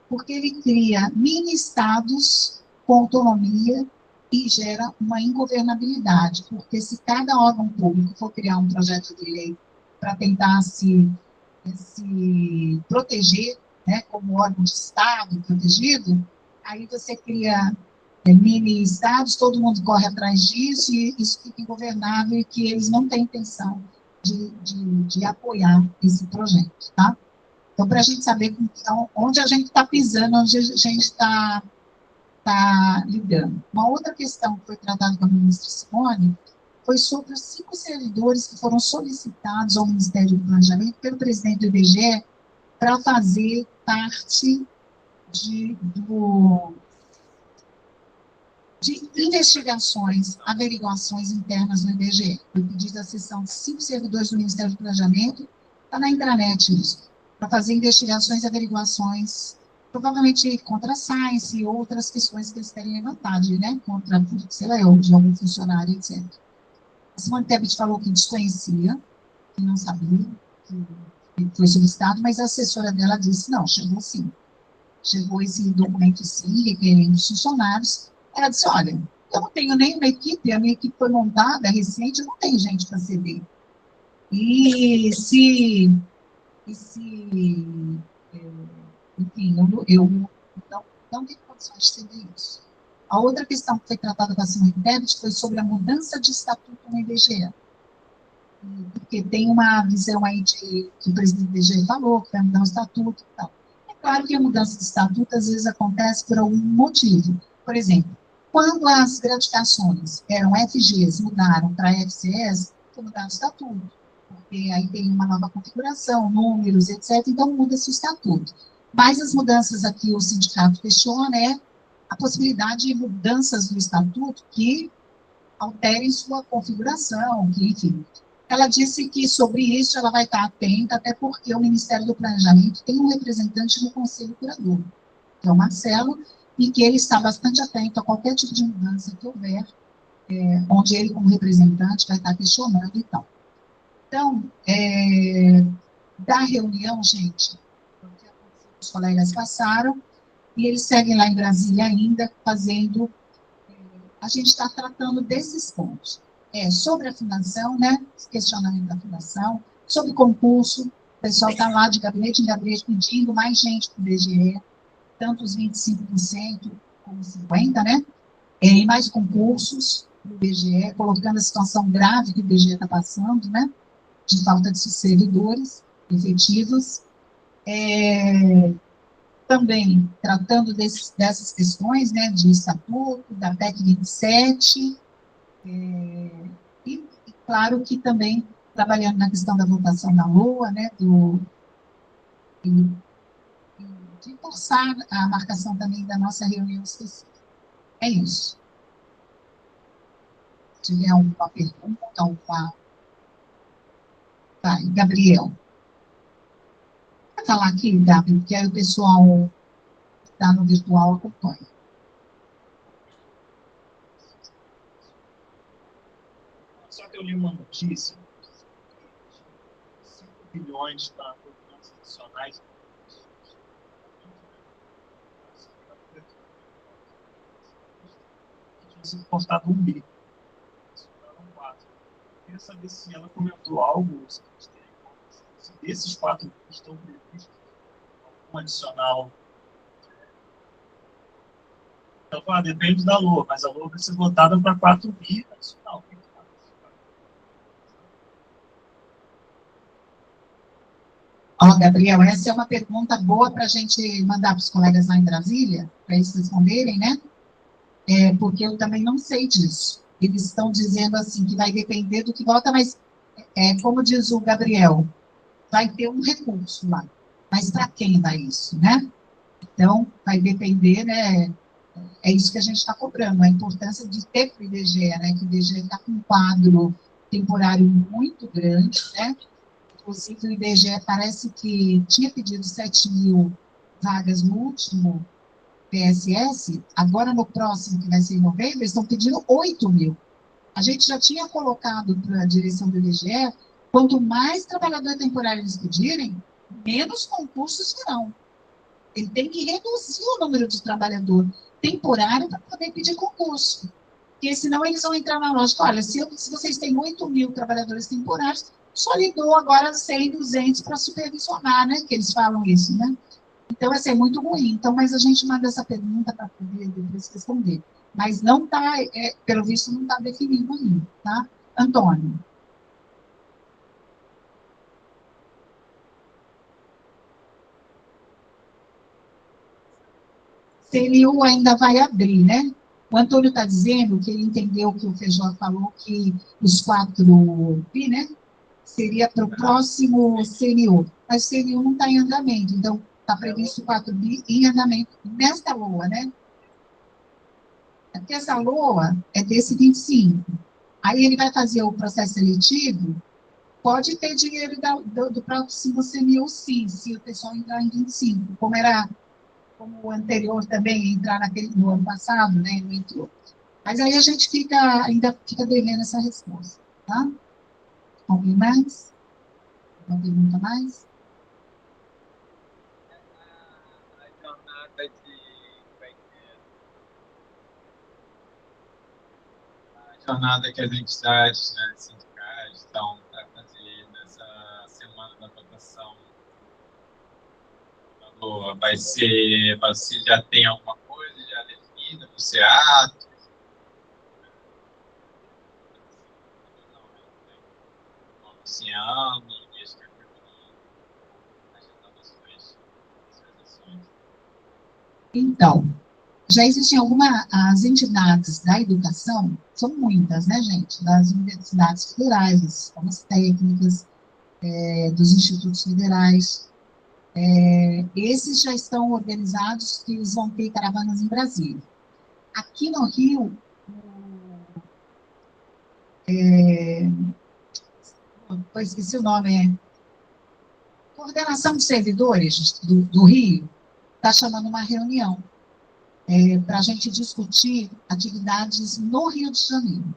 porque ele cria mini-estados com autonomia e gera uma ingovernabilidade, porque se cada órgão público for criar um projeto de lei para tentar se proteger, né, como órgão de Estado protegido, aí você cria mini-estados, todo mundo corre atrás disso, e isso fica ingovernável, e que eles não têm intenção de apoiar esse projeto, tá? Então, para a gente saber onde a gente está pisando, onde a gente está lidando. Uma outra questão que foi tratada com a ministra Simone foi sobre os 5 servidores que foram solicitados ao Ministério do Planejamento pelo presidente do IBGE para fazer parte de investigações, averiguações internas do IBGE. Foi pedido a sessão de 5 servidores do Ministério do Planejamento, está na intranet isso, para fazer investigações e averiguações, provavelmente contra a Science e outras questões que eles querem levantar, né, contra, sei lá, eu, de algum funcionário, etc. A Simone Tebet falou que desconhecia, que não sabia, que foi solicitado, mas a assessora dela disse, não, chegou sim. Chegou esse documento sim, requerendo os funcionários. Ela disse, olha, eu não tenho nenhuma equipe, a minha equipe foi montada, recente, eu não tenho gente para ceder. E se enfim, eu não tenho condições de ceder isso. A outra questão que foi tratada com a Simone Tebet foi sobre a mudança de estatuto no IBGE. Porque tem uma visão aí que o presidente do IBGE falou, que vai mudar o estatuto e tal. É claro que a mudança de estatuto, às vezes, acontece por algum motivo. Por exemplo, quando as gratificações eram FGs, mudaram para FCS, foi mudar o estatuto. Porque aí tem uma nova configuração, números, etc., então muda-se o estatuto. Mas as mudanças aqui, o sindicato questiona, a possibilidade de mudanças do estatuto que alterem sua configuração, que, enfim. Ela disse que sobre isso ela vai estar atenta, até porque o Ministério do Planejamento tem um representante no Conselho Curador, que é o Marcelo, e que ele está bastante atento a qualquer tipo de mudança que houver, onde ele, como representante, vai estar questionando e tal. Então, da reunião, gente, os colegas passaram, e eles seguem lá em Brasília ainda, fazendo, a gente está tratando desses pontos. Sobre a fundação, né, questionamento da fundação, sobre concurso, o pessoal está lá de gabinete em gabinete pedindo mais gente para o IBGE, tanto os 25% como 50%, né, e mais concursos do IBGE, colocando a situação grave que o IBGE está passando, né, de falta de servidores efetivos, também tratando dessas questões, né, de estatuto, da PEC 27, e claro que também trabalhando na questão da votação na LOA, né, de forçar a marcação também da nossa reunião específica. É isso. Se tiver alguma pergunta, alguma... Vai, Gabriel. Vou falar aqui, Gabriel, porque aí o pessoal que está no virtual acompanha. Só que eu li uma notícia, 5 bilhões para programas adicionais, tinha sido cortado 1 bi. Sobraram 4. Eu queria saber se ela comentou algo, se desses 4 bi estão previstos algum adicional. Então, depende da LOA, mas a LOA vai ser votada para 4 bi adicional. Gabriel, essa é uma pergunta boa para a gente mandar para os colegas lá em Brasília, para eles responderem, né? Porque eu também não sei disso. Eles estão dizendo assim que vai depender do que vota, mas, como diz o Gabriel, vai ter um recurso lá. Mas para quem vai isso, né? Então, vai depender, né? É isso que a gente está cobrando, a importância de ter para o IBGE, né? Que o IBGE está com um quadro temporário muito grande, né? Inclusive, o IBGE parece que tinha pedido 7 mil vagas no último PSS, agora no próximo, que vai ser em novembro, eles estão pedindo 8 mil. A gente já tinha colocado para a direção do IBGE, quanto mais trabalhador temporário eles pedirem, menos concursos serão. Ele tem que reduzir o número de trabalhador temporário para poder pedir concurso. Porque senão eles vão entrar na lógica, olha, se vocês têm 8 mil trabalhadores temporários, só lhe dou agora 100, 200 para supervisionar, né? Que eles falam isso, né? Então, vai ser muito ruim. Então, mas a gente manda essa pergunta para poder depois responder. Mas não está, pelo visto, não está definido ainda, tá? Antônio. CNU ainda vai abrir, né? O Antônio está dizendo que ele entendeu que o Feijó falou que os 4 bi, né? Seria para o próximo CNU. Mas o CNU não está em andamento, então está previsto 4 bi em andamento nesta LOA, né? É porque essa LOA é desse 25. Aí ele vai fazer o processo seletivo, pode ter dinheiro do próximo CMU, sim, se o pessoal entrar em 25, como o anterior também, entrar no ano passado, né, não entrou. Mas aí a gente ainda fica devendo essa resposta, tá? Alguém mais? Uma pergunta mais? A jornada a jornada que as entidades, né, sindicais estão para fazer nessa semana da votação, você já tem alguma coisa já definida, você acha? Anunciando, isso que Então, já existem as entidades da educação, são muitas, né, gente? Das universidades federais, das escolas técnicas, dos institutos federais. Esses já estão organizados, que eles vão ter caravanas em Brasília. Aqui no Rio, esqueci o nome, Coordenação de Servidores do Rio, está chamando uma reunião para a gente discutir atividades no Rio de Janeiro,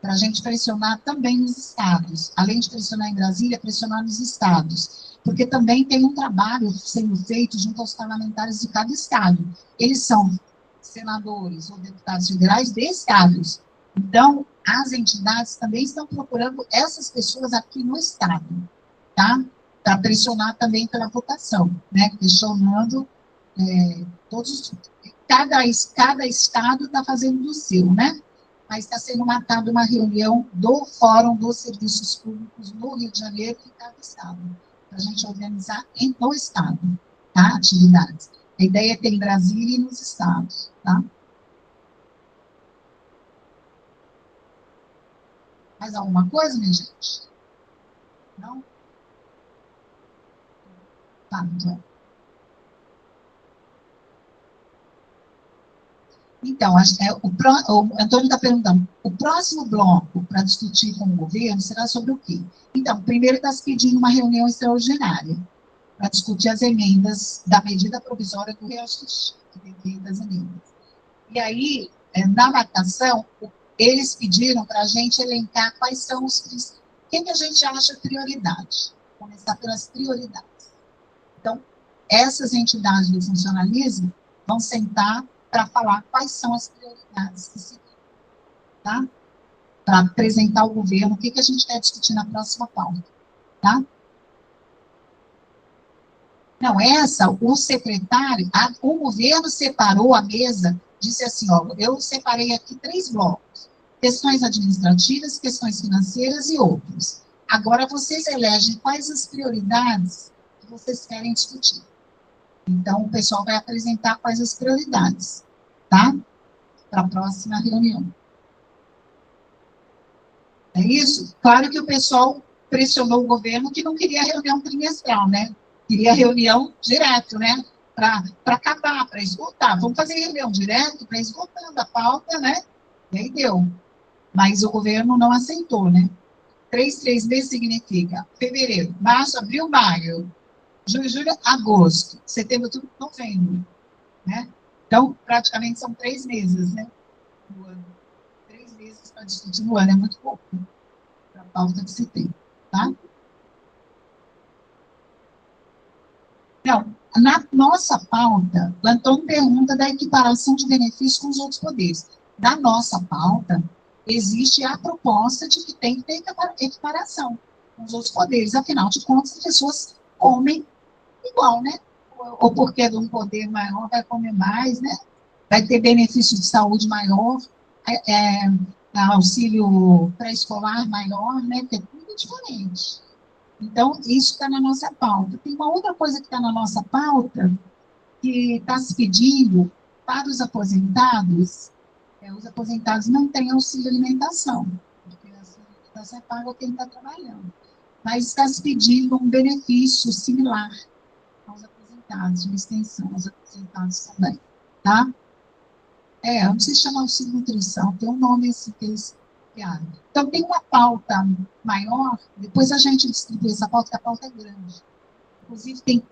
para a gente pressionar também nos estados, além de pressionar em Brasília, pressionar nos estados, porque também tem um trabalho sendo feito junto aos parlamentares de cada estado. Eles são senadores ou deputados federais de estados. Então, as entidades também estão procurando essas pessoas aqui no estado, tá? Para pressionar também pela votação, né? Questionando todos, cada estado está fazendo do seu, né? Mas está sendo marcada uma reunião do Fórum dos Serviços Públicos no Rio de Janeiro e cada estado, para a gente organizar no estado, tá? Atividades. A ideia é ter em Brasília e nos estados, tá? Mais alguma coisa, minha gente? Não? Tá, então. Então, o Antônio está perguntando, o próximo bloco para discutir com o governo será sobre o quê? Então, primeiro está se pedindo uma reunião extraordinária para discutir as emendas da medida provisória do reajuste, que tem 500 emendas. E aí, na marcação, eles pediram para a gente elencar quais são os o que a gente acha prioridade. Começar pelas prioridades. Então, essas entidades do funcionalismo vão sentar para falar quais são as prioridades que se tem, tá? Para apresentar ao governo o que a gente quer discutir na próxima pauta, tá? Não, o secretário, o governo separou a mesa, disse assim, ó, eu separei aqui 3 blocos, questões administrativas, questões financeiras e outros. Agora vocês elegem quais as prioridades que vocês querem discutir. Então, o pessoal vai apresentar quais as prioridades, tá? Para a próxima reunião. É isso? Claro que o pessoal pressionou o governo que não queria reunião trimestral, né? Queria reunião direto, né? Para acabar, para esgotar. Vamos fazer reunião direto para esgotando a pauta, né? E aí deu. Mas o governo não aceitou, né? 3 meses significa fevereiro, março, abril, maio, junho, julho, agosto, setembro, outubro, novembro, né? Então, praticamente são 3 meses, né? No ano. 3 meses para discutir no ano, é muito pouco para a pauta que se tem, tá? Não, na nossa pauta, o Antônio pergunta da equiparação de benefícios com os outros poderes. Na nossa pauta, existe a proposta de que tem que ter equiparação com os outros poderes. Afinal de contas, as pessoas comem igual, né? Ou porque de um poder maior vai comer mais, né? Vai ter benefício de saúde maior, auxílio pré-escolar maior, né? Porque é tudo diferente. Então, isso está na nossa pauta. Tem uma outra coisa que está na nossa pauta, que está se pedindo para os aposentados não têm auxílio alimentação, porque a auxílio alimentação é pago a quem está trabalhando. Mas está se pedindo um benefício similar aos aposentados, de extensão aos aposentados também, tá? eu não sei se chama auxílio nutrição, tem um nome assim que eles criaram. Então, tem uma pauta maior, depois a gente distribui essa pauta, porque a pauta é grande. Inclusive,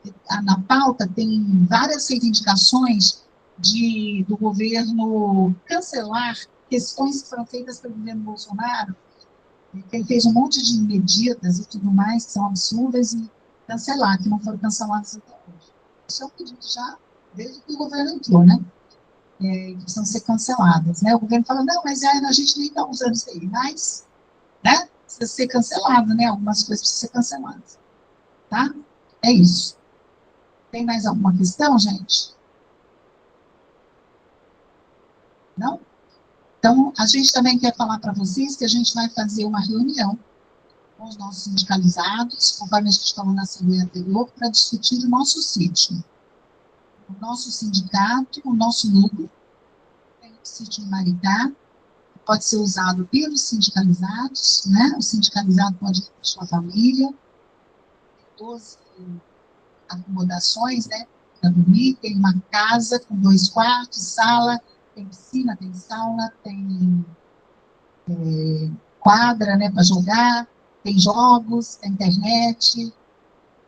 na pauta tem várias reivindicações do governo cancelar questões que foram feitas pelo governo Bolsonaro, que ele fez um monte de medidas e tudo mais, que são absurdas, e cancelar, que não foram canceladas até hoje. Isso é um pedido já desde que o governo entrou, né? Que precisam ser canceladas, né? O governo fala, não, mas a gente nem está usando isso aí, mas, né? Precisa ser cancelado, né? Algumas coisas precisam ser canceladas, tá? É isso. Tem mais alguma questão, gente? Não? Então, a gente também quer falar para vocês que a gente vai fazer uma reunião com os nossos sindicalizados, conforme a gente falou na assembleia anterior, para discutir o nosso sítio. O nosso sindicato, o nosso núcleo, tem o sítio em Maricá, pode ser usado pelos sindicalizados, né? O sindicalizado pode ir com sua família, tem 12 acomodações, né? Para dormir, tem uma casa com 2 quartos, sala, tem piscina, tem sauna, tem quadra, né, para jogar, tem jogos, tem internet,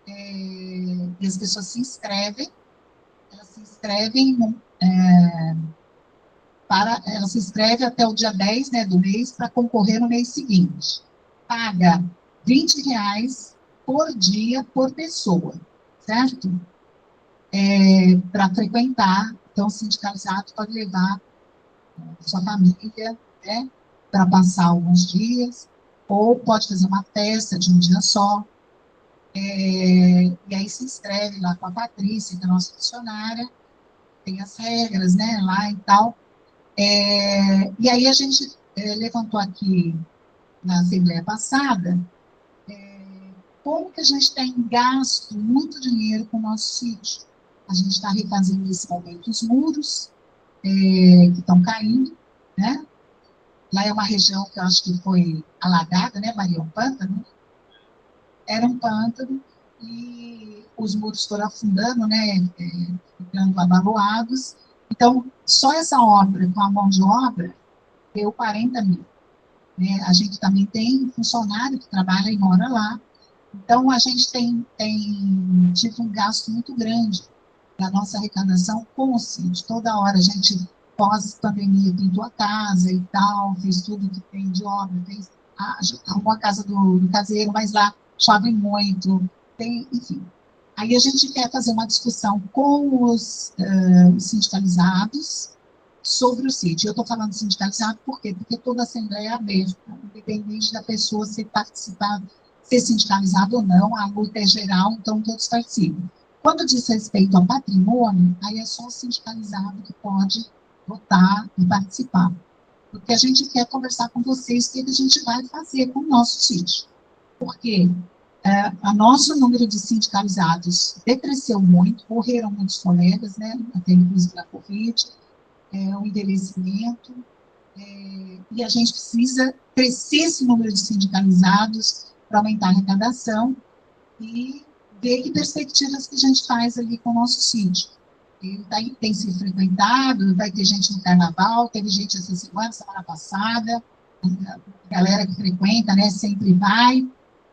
e as pessoas se inscrevem, elas se inscrevem até o dia 10, né, do mês para concorrer no mês seguinte. Paga R$20 por dia por pessoa, certo? Para frequentar, então o sindicalizado pode levar sua família, né, para passar alguns dias, ou pode fazer uma festa de um dia só, e aí se inscreve lá com a Patrícia, que é a nossa funcionária, tem as regras, né, lá e tal. E aí a gente levantou aqui na assembleia passada como que a gente tem gasto muito dinheiro com o nosso sítio. A gente está refazendo nesse momento os muros que estão caindo, né? Lá é uma região que eu acho que foi alagada, né, Maria? Um pântano? Era um pântano e os muros foram afundando, né, ficando abaloados. Então, só essa obra, com a mão de obra, deu 40 mil. Né? A gente também tem funcionário que trabalha e mora lá. Então, a gente tem tido um gasto muito grande da nossa arrecadação com o sítio. Toda hora a gente, pós-pandemia, pintou a casa e tal, fez tudo que tem de obra, arrumou a casa do caseiro, mas lá chove muito, enfim. Aí a gente quer fazer uma discussão com os sindicalizados sobre o sítio. Eu estou falando sindicalizado por quê? Porque toda a assembleia é aberta, independente da pessoa ser sindicalizado ou não, a luta é geral, então todos participam. Quando diz respeito ao patrimônio, aí é só o sindicalizado que pode votar e participar. Porque a gente quer conversar com vocês o que a gente vai fazer com o nosso sítio. Porque o nosso número de sindicalizados decresceu muito, morreram muitos colegas, né, até inclusive da Covid, o envelhecimento, e a gente precisa crescer esse número de sindicalizados para aumentar a arrecadação e ver que perspectivas que a gente faz ali com o nosso sítio. Ele tem sido frequentado, vai ter gente no carnaval, teve gente essa semana passada, a galera que frequenta, né, sempre vai,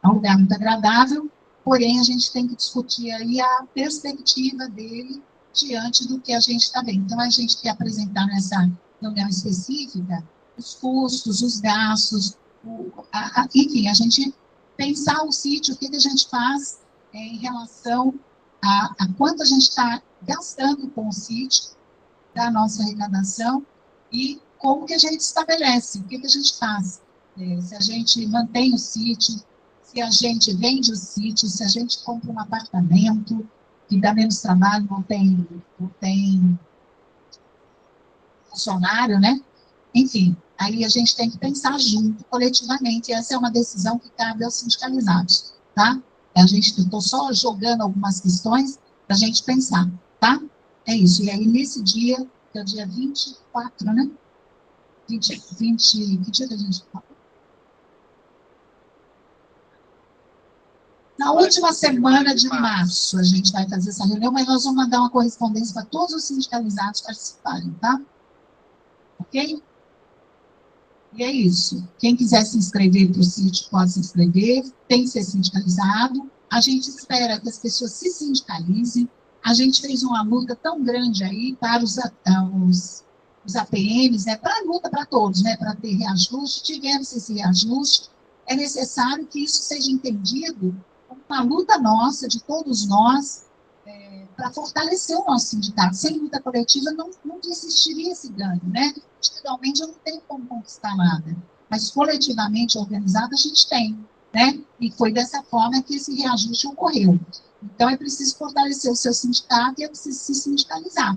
é um lugar muito agradável, porém a gente tem que discutir aí a perspectiva dele diante do que a gente está vendo. Então, a gente quer apresentar nessa reunião específica os custos, os gastos, enfim, a gente pensar o sítio, o que a gente faz em relação a quanto a gente está gastando com o sítio, da nossa arrecadação, e como que a gente estabelece, o que a gente faz. Se a gente mantém o sítio, se a gente vende o sítio, se a gente compra um apartamento, que dá menos trabalho, não tem funcionário, né? Enfim, aí a gente tem que pensar junto, coletivamente, e essa é uma decisão que cabe aos sindicalizados, tá? Eu estou só jogando algumas questões para a gente pensar, tá? É isso, e aí nesse dia, que é o dia 24, né? Que dia que a gente fala? Na última semana de março, a gente vai fazer essa reunião, mas nós vamos mandar uma correspondência para todos os sindicalizados participarem, tá? ok? E é isso. Quem quiser se inscrever para o sítio, pode se inscrever, tem que ser sindicalizado. A gente espera que as pessoas se sindicalizem. A gente fez uma luta tão grande aí para os APMs, né, para a luta para todos, né, para ter reajuste. Tivemos esse reajuste. É necessário que isso seja entendido como uma luta nossa, de todos nós, para fortalecer o nosso sindicato. Sem luta coletiva não existiria esse ganho, né? Individualmente eu não tenho como conquistar nada, mas coletivamente organizado a gente tem, né? E foi dessa forma que esse reajuste ocorreu. Então é preciso fortalecer o seu sindicato e é preciso se sindicalizar,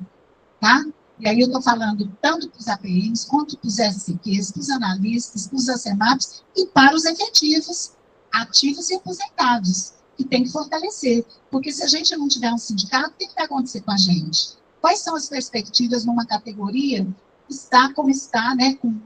tá? E aí eu estou falando tanto para os APMs, quanto para os SCQs, para os analistas, para os ACEMAPs e para os efetivos, ativos e aposentados, que tem que fortalecer. Porque se a gente não tiver um sindicato, o que vai acontecer com a gente? Quais são as perspectivas numa categoria que está como está, né, com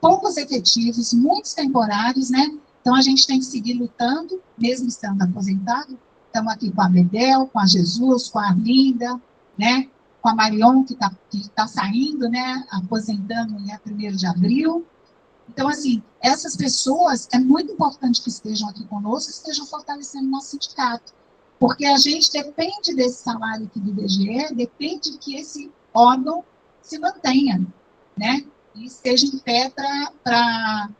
poucos efetivos, muitos temporários, né? Então a gente tem que seguir lutando, mesmo estando aposentado. Estamos aqui com a Bedel, com a Jesus, com a Arlinda, né? Com a Marion, que tá saindo, né? Aposentando em 1º de abril. Então, assim, essas pessoas, é muito importante que estejam aqui conosco, estejam fortalecendo o nosso sindicato, porque a gente depende desse salário aqui do IBGE, depende que esse órgão se mantenha, né, e esteja em pé para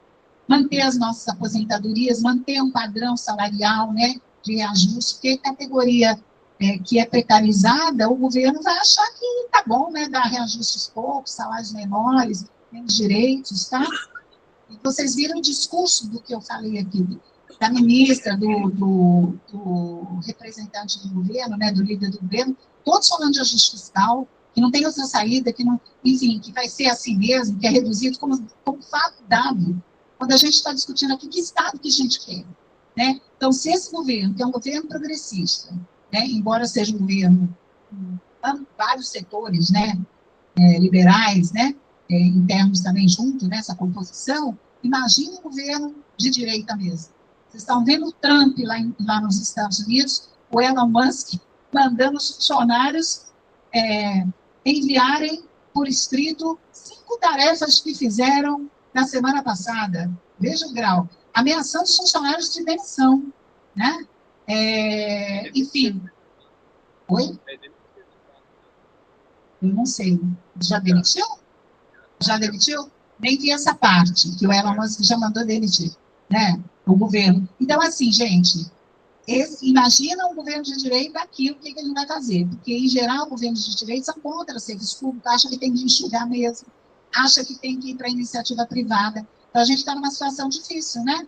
manter as nossas aposentadorias, manter um padrão salarial, né, de reajuste, porque categoria que é precarizada, o governo vai achar que tá bom, né, dar reajustes poucos, salários menores, menos direitos, tá? E vocês viram o discurso do que eu falei aqui, da ministra, do representante do governo, né, do líder do governo, todos falando de ajuste fiscal, que não tem outra saída, que não, enfim, que vai ser assim mesmo, que é reduzido como fato dado. Quando a gente está discutindo aqui que Estado que a gente quer, né? Então, se esse governo, que é um governo progressista, né, embora seja um governo com vários setores, né, liberais, né, em termos também junto nessa composição, imagine um governo de direita mesmo. Vocês estão vendo o Trump lá nos Estados Unidos, o Elon Musk mandando os funcionários enviarem por escrito 5 tarefas que fizeram na semana passada. Veja o grau. Ameaçando os funcionários de demissão, né? Enfim. Oi? Eu não sei. Já demitiu? Já demitiu? Nem vi essa parte, que o Elon Musk já mandou demitir, né? O governo. Então, assim, gente, imagina um governo de direita aqui, o que ele vai fazer? Porque, em geral, governos de direita são contra serviço público, acham que tem que enxugar mesmo, acha que tem que ir para a iniciativa privada. Então, a gente está numa situação difícil, né?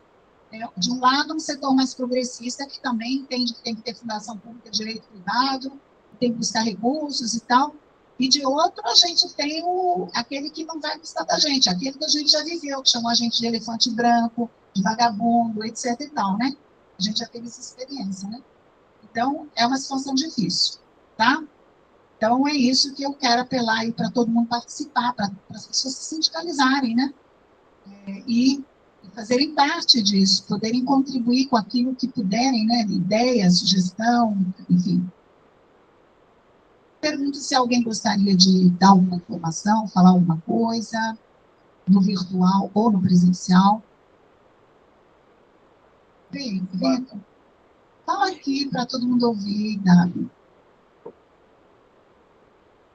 De um lado, um setor mais progressista, que também entende que tem que ter fundação pública, direito privado, tem que buscar recursos e tal. E de outro, a gente tem aquele que não vai gostar da gente, aquele que a gente já viveu, que chamou a gente de elefante branco, de vagabundo, etc. e tal, né? A gente já teve essa experiência, né? Então, é uma situação difícil, tá? Então, é isso que eu quero apelar aí para todo mundo participar, para as pessoas se sindicalizarem, né? E fazerem parte disso, poderem contribuir com aquilo que puderem, né? Ideia, sugestão, enfim. Pergunto se alguém gostaria de dar alguma informação, falar alguma coisa, no virtual ou no presencial. Vem. Fala aqui para todo mundo ouvir, Davi.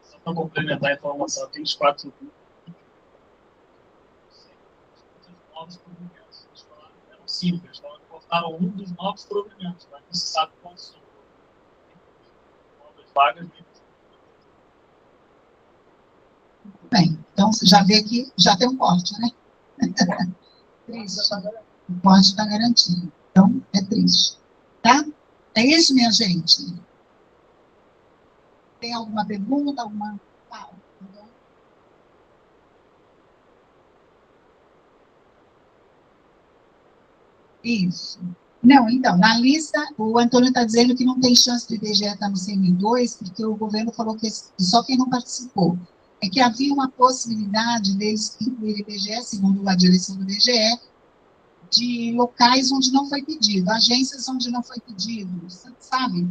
Só para complementar a informação, tem os 4 novos provimentos. Eles falaram que eram 5, eles falaram que cortaram um dos novos provimentos, mas não se sabe quantos são. Novas vagas de... Bem, então você já vê que já tem um corte, né? Triste. O corte está garantido. Então, é triste. Tá? É isso, minha gente. Tem alguma pergunta? Alguma... Então... Isso. Não, então, na lista, o Antônio está dizendo que não tem chance do IBGE estar no CM2, porque o governo falou que só quem não participou. É que havia uma possibilidade deles incluir o IBGE, segundo a direção do IBGE, de locais onde não foi pedido, agências onde não foi pedido, sabe?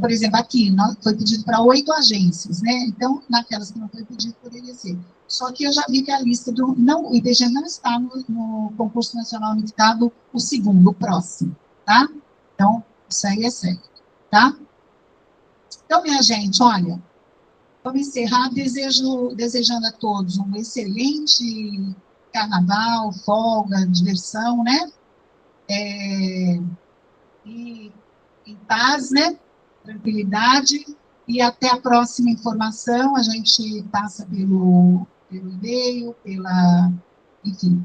por exemplo, aqui foi pedido para 8 agências, né? Então, naquelas que não foi pedido, poderia ser. Só que eu já vi que a lista o IBGE não está no concurso nacional unificado, o segundo, o próximo, tá? Então, isso aí é certo, tá? Então, minha gente, olha, vamos encerrar desejando a todos um excelente carnaval, folga, diversão, né? E em paz, né? Tranquilidade, e até a próxima informação, a gente passa pelo e-mail, enfim,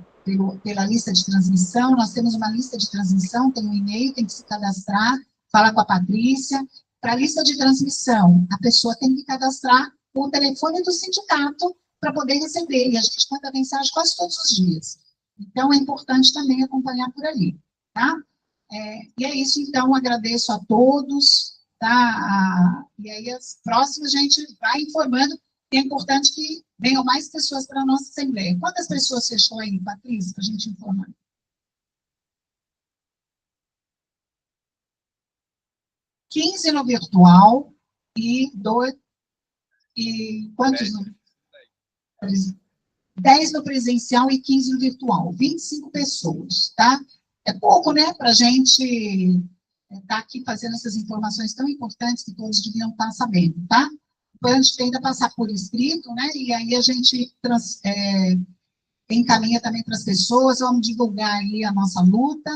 pela lista de transmissão, nós temos uma lista de transmissão, tem um e-mail, tem que se cadastrar, fala com a Patrícia. Para a lista de transmissão, a pessoa tem que cadastrar o telefone do sindicato para poder receber, e a gente manda mensagem quase todos os dias. Então, é importante também acompanhar por ali, tá? E é isso, então, agradeço a todos, tá? E aí, as próximas, a gente vai informando, e é importante que venham mais pessoas para a nossa Assembleia. Quantas pessoas fechou aí, Patrícia, para a gente informar? 15 no virtual e quantos no 10 no presencial e 15 no virtual, 25 pessoas, tá? É pouco, né, para a gente estar aqui fazendo essas informações tão importantes que todos deviam estar sabendo, tá? Depois a gente tenta passar por escrito, né, e aí a gente encaminha também para as pessoas, vamos divulgar aí a nossa luta.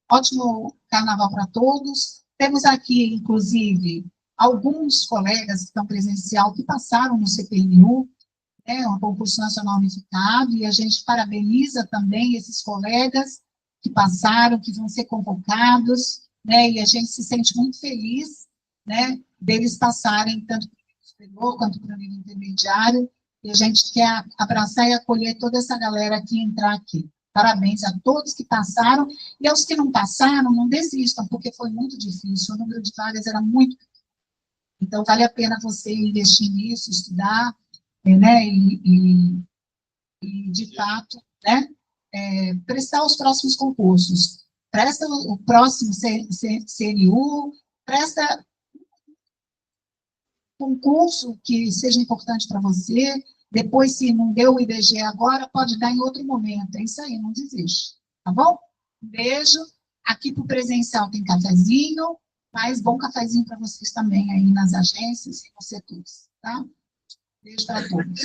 Ótimo carnaval para todos. Temos aqui, inclusive, alguns colegas que estão presencial que passaram no CPNU, um concurso nacional unificado, e a gente parabeniza também esses colegas que passaram, que vão ser convocados, né, e a gente se sente muito feliz, né, deles passarem tanto para o nível superior quanto para o nível intermediário, e a gente quer abraçar e acolher toda essa galera que entrar aqui. Parabéns a todos que passaram, e aos que não passaram, não desistam, porque foi muito difícil, o número de vagas era muito pequeno. Então, vale a pena você investir nisso, estudar, né, e de fato, né, prestar os próximos concursos. Presta o próximo CNU, presta concurso que seja importante para você, depois, se não deu o IBGE agora, pode dar em outro momento. É isso aí, não desiste, tá bom? Um beijo. Aqui para o presencial tem cafezinho, mas bom cafezinho para vocês também aí nas agências e nos setores, tá? Beijo para todos.